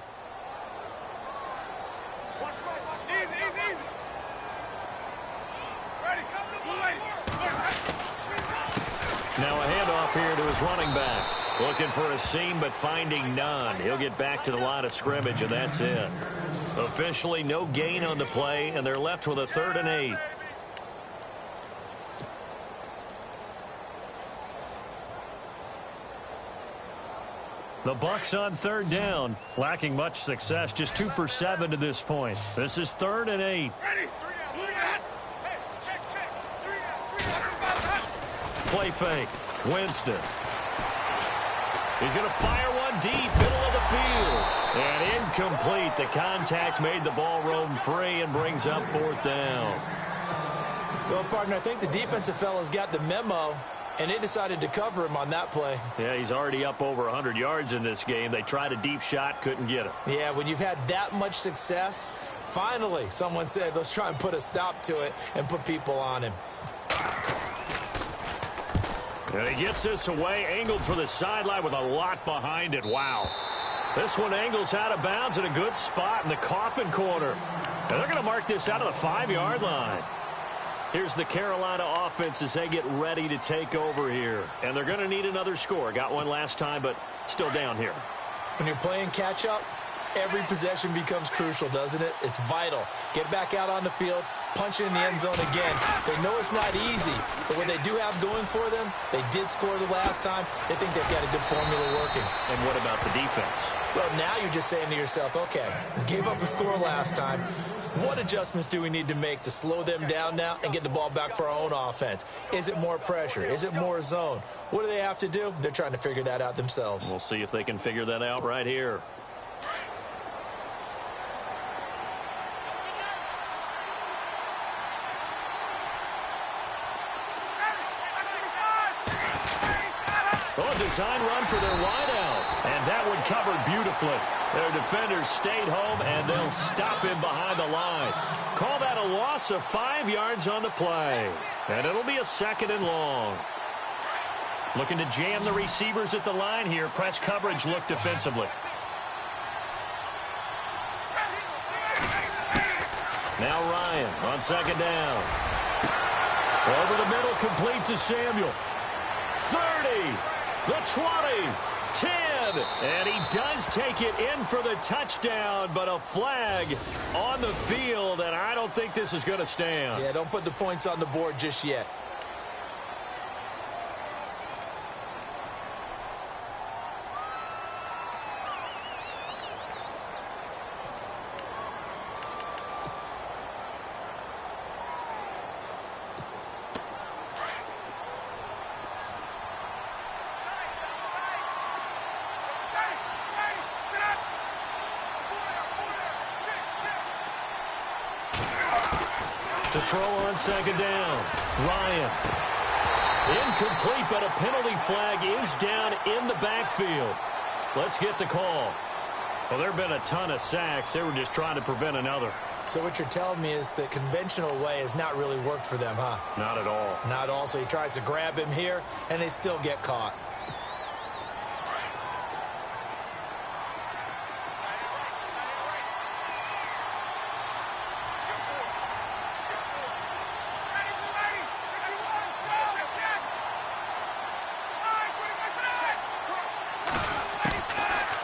Now a handoff here to his running back. Looking for a seam, but finding none. He'll get back to the line of scrimmage, and that's it. Officially no gain on the play, and they're left with a 3rd and 8. The Bucs on 3rd down, lacking much success, just 2 for 7 to this point. This is 3rd and 8. Play fake. Winston. He's going to fire one deep, middle of the field. And incomplete. The contact made the ball roam free and brings up 4th down. Well, partner, I think the defensive fellas got the memo, and they decided to cover him on that play. Yeah, he's already up over 100 yards in this game. They tried a deep shot, couldn't get him. Yeah, when you've had that much success, finally someone said, let's try and put a stop to it and put people on him. And he gets this away, angled for the sideline with a lot behind it. Wow. This one angles out of bounds in a good spot in the coffin corner. And they're going to mark this out of the 5-yard line. Here's the Carolina offense as they get ready to take over here. And they're going to need another score. Got one last time, but still down here. When you're playing catch-up, every possession becomes crucial, doesn't it? It's vital. Get back out on the field, punch it in the end zone again. They know it's not easy, but what they do have going for them, they did score the last time. They think they've got a good formula working. And what about the defense? Well, now you're just saying to yourself, okay, we gave up a score last time. What adjustments do we need to make to slow them down now and get the ball back for our own offense? Is it more pressure? Is it more zone? What do they have to do? They're trying to figure that out themselves. We'll see if they can figure that out right here. Oh, design run for their wideout. And that one covered beautifully. Their defenders stayed home, and they'll stop him behind the line. Call that a loss of 5 yards on the play. And it'll be a 2nd and long. Looking to jam the receivers at the line here. Press coverage look defensively. Now Ryan on 2nd down. Over the middle, complete to Samuel. 30, the 20, 10. good. And he does take it in for the touchdown, but a flag on the field, and I don't think this is going to stand. Yeah, don't put the points on the board just yet. To throw on second down. Ryan. Incomplete, but a penalty flag is down in the backfield. Let's get the call. Well, there have been a ton of sacks. They were just trying to prevent another. So what you're telling me is the conventional way has not really worked for them, huh? Not at all. Not at all. So he tries to grab him here, and they still get caught.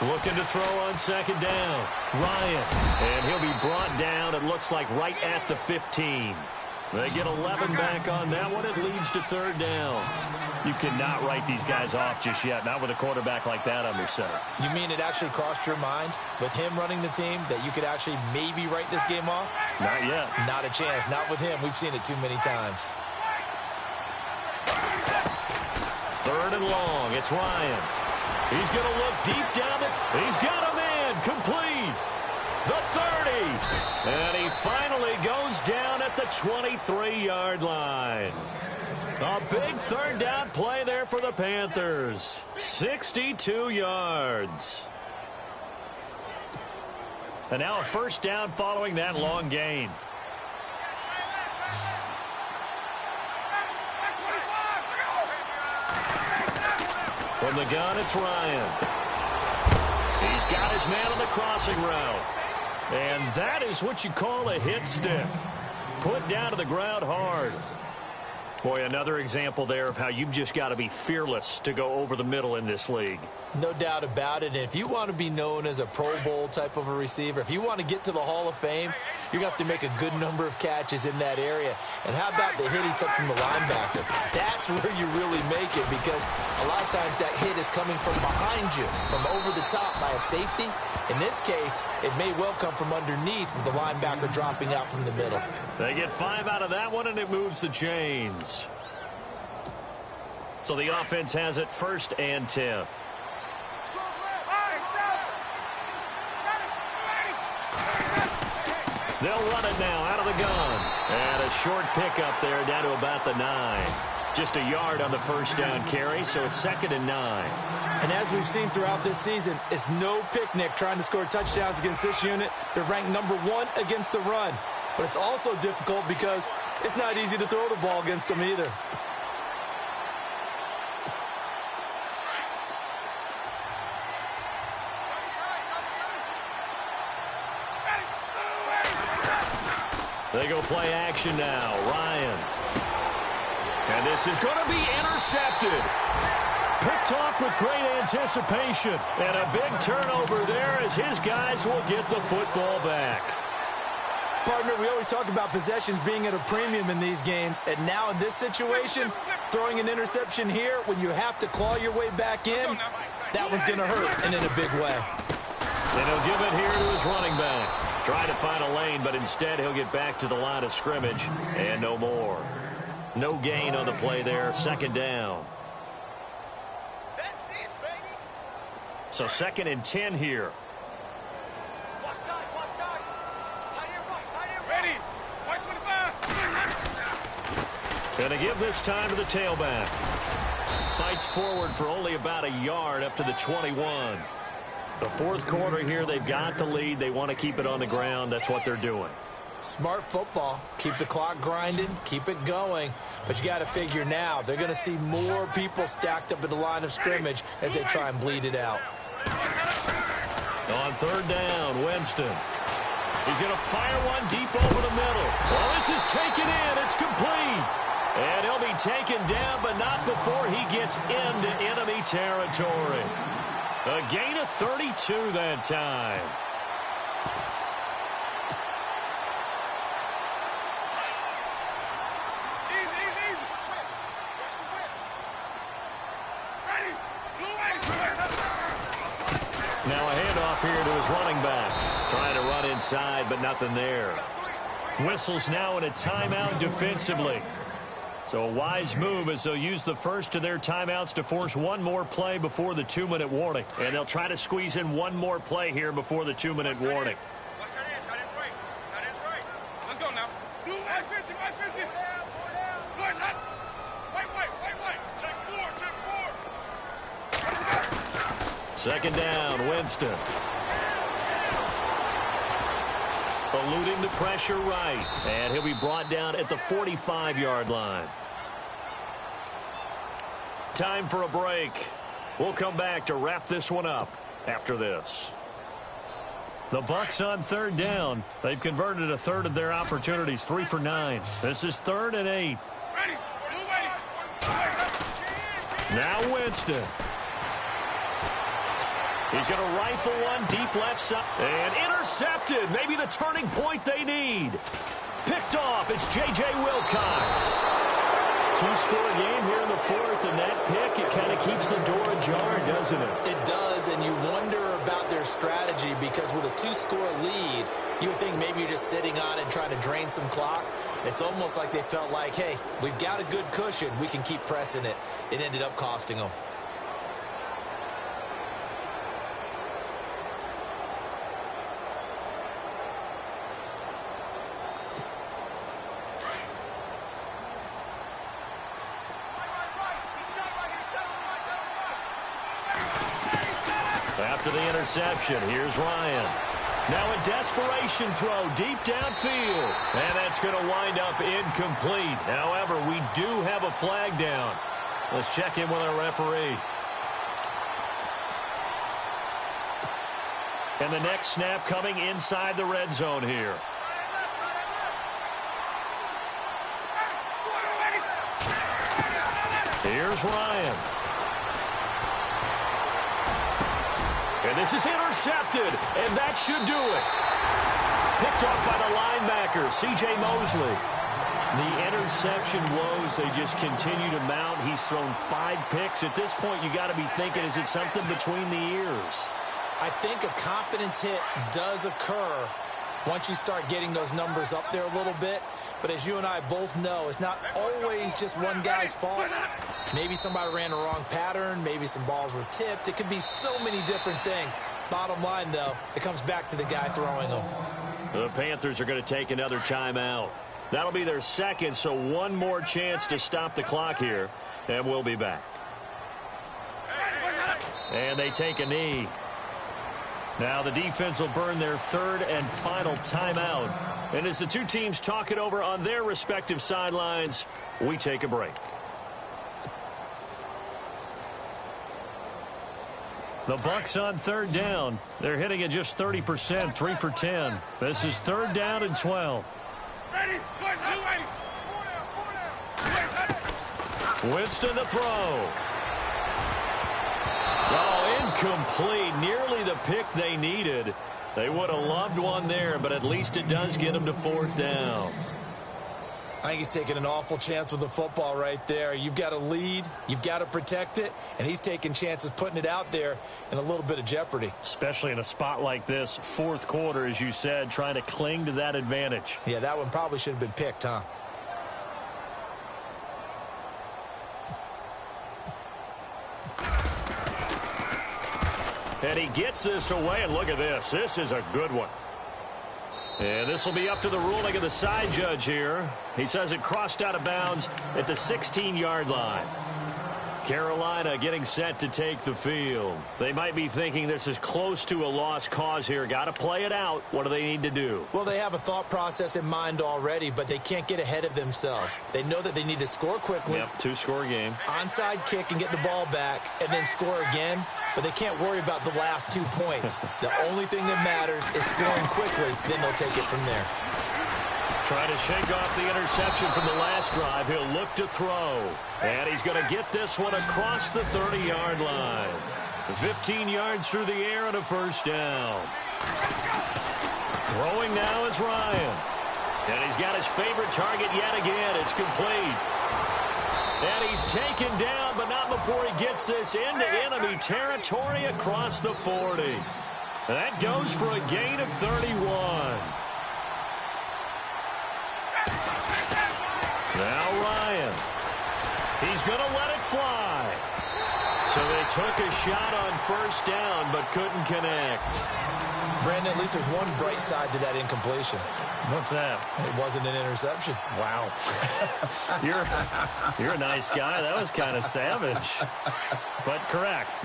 Looking to throw on second down. Ryan. And he'll be brought down, it looks like, right at the 15. They get 11 back on that one. It leads to third down. You cannot write these guys off just yet, not with a quarterback like that under center. You mean it actually crossed your mind with him running the team that you could actually maybe write this game off? Not yet. Not a chance. Not with him. We've seen it too many times. Third and long. It's Ryan. He's going to look deep down. He's got a man. Complete. The 30. And he finally goes down at the 23-yard line. A big third down play there for the Panthers. 62 yards. And now a first down following that long gain. From the gun, it's Ryan. He's got his man on the crossing route. And that is what you call a hit stick. Put down to the ground hard. Boy, another example there of how you've just got to be fearless to go over the middle in this league. No doubt about it. And if you want to be known as a Pro Bowl type of a receiver, if you want to get to the Hall of Fame, you're going to have to make a good number of catches in that area. And how about the hit he took from the linebacker? That's where you really make it, because a lot of times that hit is coming from behind you, from over the top by a safety. In this case, it may well come from underneath with the linebacker dropping out from the middle. They get 5 out of that one, and it moves the chains. So the offense has it 1st and 10. They'll run it now out of the gun. And a short pickup there down to about the 9. Just a yard on the first down carry, so it's 2nd and 9. And as we've seen throughout this season, it's no picnic trying to score touchdowns against this unit. They're ranked number 1 against the run. But it's also difficult because it's not easy to throw the ball against them either. They go play action now. Ryan. And this is going to be intercepted. Picked off with great anticipation. And a big turnover there as his guys will get the football back. Partner, we always talk about possessions being at a premium in these games. And now in this situation, throwing an interception here when you have to claw your way back in, that one's going to hurt, and in a big way. And he'll give it here to his running back. Try to find a lane, but instead he'll get back to the line of scrimmage and no more. No gain on the play there. 2nd down. That's it, baby. So 2nd and 10 here. Watch time. Tight end right. Ready. White 25. Gonna give this time to the tailback. Fights forward for only about a yard up to the 21. The 4th quarter here, they've got the lead. They want to keep it on the ground. That's what they're doing. Smart football. Keep the clock grinding. Keep it going. But you got to figure now, they're going to see more people stacked up at the line of scrimmage as they try and bleed it out. On 3rd down, Winston. He's going to fire one deep over the middle. Well, this is taken in. It's complete. And he'll be taken down, but not before he gets into enemy territory. A gain of 32 that time. Now a handoff here to his running back. Trying to run inside, but nothing there. Whistles now in a timeout defensively. So a wise move as they'll use the first of their timeouts to force one more play before the 2-minute warning. And they'll try to squeeze in one more play here before the 2-minute warning. Let's go now. Blue, white 50, white 50. Boys up. White. Check 4. Second down, Winston. Eluding the pressure right. And he'll be brought down at the 45-yard line. Time for a break. We'll come back to wrap this one up after this. The Bucs on third down. They've converted a third of their opportunities, 3 for 9. This is 3rd and 8. Now Winston. He's going to rifle one deep left side. And intercepted. Maybe the turning point they need. Picked off. It's J.J. Wilcox. 2-score game here in the 4th, and that pick, it kind of keeps the door ajar, doesn't it? It does, and you wonder about their strategy because with a 2-score lead, you would think maybe you're just sitting on it trying to drain some clock. It's almost like they felt like, hey, we've got a good cushion. We can keep pressing it. It ended up costing them. After the interception, here's Ryan. Now a desperation throw deep downfield. And that's going to wind up incomplete. However, we do have a flag down. Let's check in with our referee. And the next snap coming inside the red zone here. Here's Ryan. And this is intercepted, and that should do it. Picked off by the linebacker, C.J. Mosley. The interception woes, they just continue to mount. He's thrown 5 picks. At this point, you got to be thinking, is it something between the ears? I think a confidence hit does occur once you start getting those numbers up there a little bit. But as you and I both know, it's not always just one guy's fault. Maybe somebody ran the wrong pattern. Maybe some balls were tipped. It could be so many different things. Bottom line, though, it comes back to the guy throwing them. The Panthers are going to take another timeout. That'll be their second, so one more chance to stop the clock here, and we'll be back. And they take a knee. Now the defense will burn their 3rd and final timeout. And as the two teams talk it over on their respective sidelines, we take a break. The Bucs on third down. They're hitting at just 30%, 3 for 10. This is 3rd down and 12. Winston to throw. Oh, incomplete. Nearly the pick they needed. They would have loved one there, but at least it does get them to 4th down. I think he's taking an awful chance with the football right there. You've got a lead, you've got to protect it, and he's taking chances putting it out there in a little bit of jeopardy. Especially in a spot like this, 4th quarter, as you said, trying to cling to that advantage. Yeah, that one probably should have been picked, huh? And he gets this away, and look at this. This is a good one. And this will be up to the ruling of the side judge here. He says it crossed out of bounds at the 16-yard line. Carolina getting set to take the field. They might be thinking this is close to a lost cause here. Got to play it out. What do they need to do? Well, they have a thought process in mind already, but they can't get ahead of themselves. They know that they need to score quickly. Yep, 2-score game. Onside kick and get the ball back and then score again. But they can't worry about the last 2 points. The only thing that matters is scoring quickly. Then they'll take it from there. Trying to shake off the interception from the last drive. He'll look to throw. And he's going to get this one across the 30-yard line. 15 yards through the air and a first down. Throwing now is Ryan. And he's got his favorite target yet again. It's complete. And he's taken down, but not before he gets this into enemy territory across the 40. That goes for a gain of 31. Now Ryan. He's going to let it fly. So they took a shot on first down, but couldn't connect. Brandon, at least there's one bright side to that incompletion. What's that? It wasn't an interception. Wow. You're a nice guy. That was kind of savage. But correct.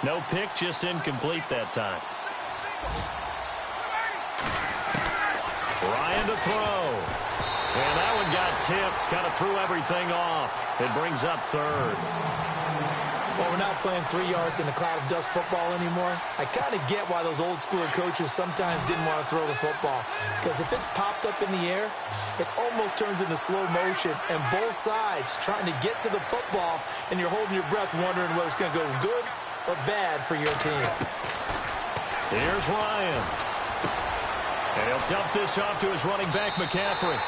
No pick, just incomplete that time. Ryan to throw. And that one got tipped. Kind of threw everything off. It brings up third. Well, we're not playing 3 yards in a cloud of dust football anymore. I kind of get why those old school coaches sometimes didn't want to throw the football. Because if it's popped up in the air, it almost turns into slow motion. And both sides trying to get to the football, and you're holding your breath wondering whether it's going to go good or bad for your team. Here's Ryan. And he'll dump this off to his running back, McCaffrey.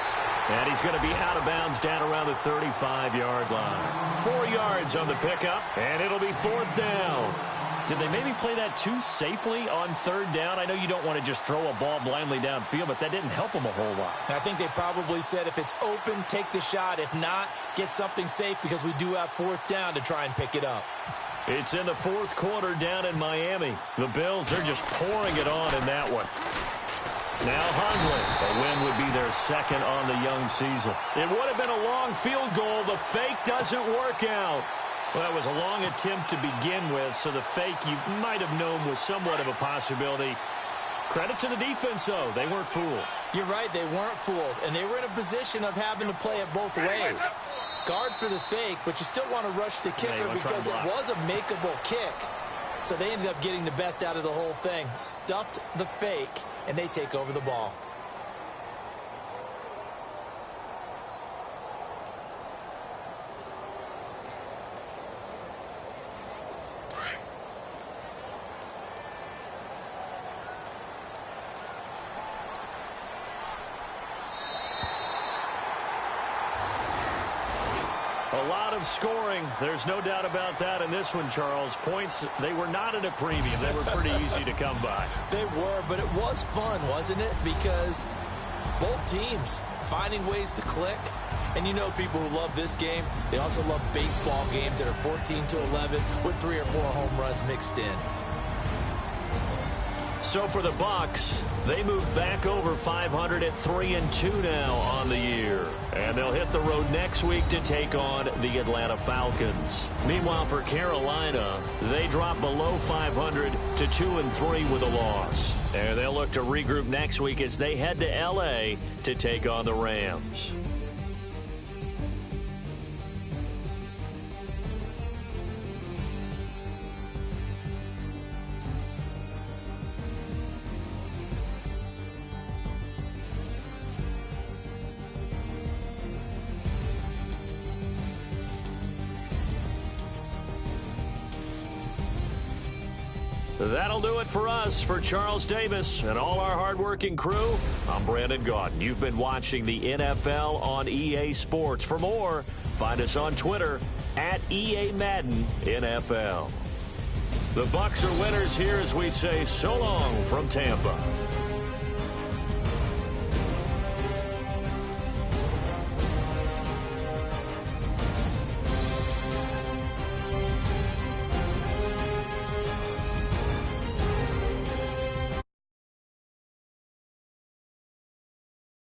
And he's going to be out of bounds down around the 35-yard line. 4 yards on the pickup, and it'll be fourth down. Did they maybe play that too safely on third down? I know you don't want to just throw a ball blindly downfield, but that didn't help them a whole lot. I think they probably said if it's open, take the shot. If not, get something safe because we do have fourth down to try and pick it up. It's in the fourth quarter down in Miami. The Bills, they're just pouring it on in that one. Now Hundley. A win would be their second on the young season. It would have been a long field goal. The fake doesn't work out. Well, that was a long attempt to begin with, so the fake you might have known was somewhat of a possibility. Credit to the defense, though. They weren't fooled. You're right. They weren't fooled, and they were in a position of having to play it both ways. Guard for the fake, but you still want to rush the kicker because it was a makeable kick. So they ended up getting the best out of the whole thing. Stuffed the fake, and they take over the ball. A lot of scoring. There's no doubt about that in this one, Charles. Points, they were not at a premium. They were pretty easy to come by. They were, but it was fun, wasn't it? Because both teams finding ways to click. And you know people who love this game, they also love baseball games that are 14-11 with 3 or 4 home runs mixed in. So for the Bucs, they move back over 500 at 3-2 now on the year. And they'll hit the road next week to take on the Atlanta Falcons. Meanwhile, for Carolina, they drop below 500 to 2-3 with a loss. And they'll look to regroup next week as they head to L.A. to take on the Rams. That'll do it for us. For Charles Davis and all our hardworking crew, I'm Brandon Gaudin. You've been watching the NFL on EA Sports. For more, find us on Twitter at EA Madden NFL. The Bucs are winners here as we say so long from Tampa.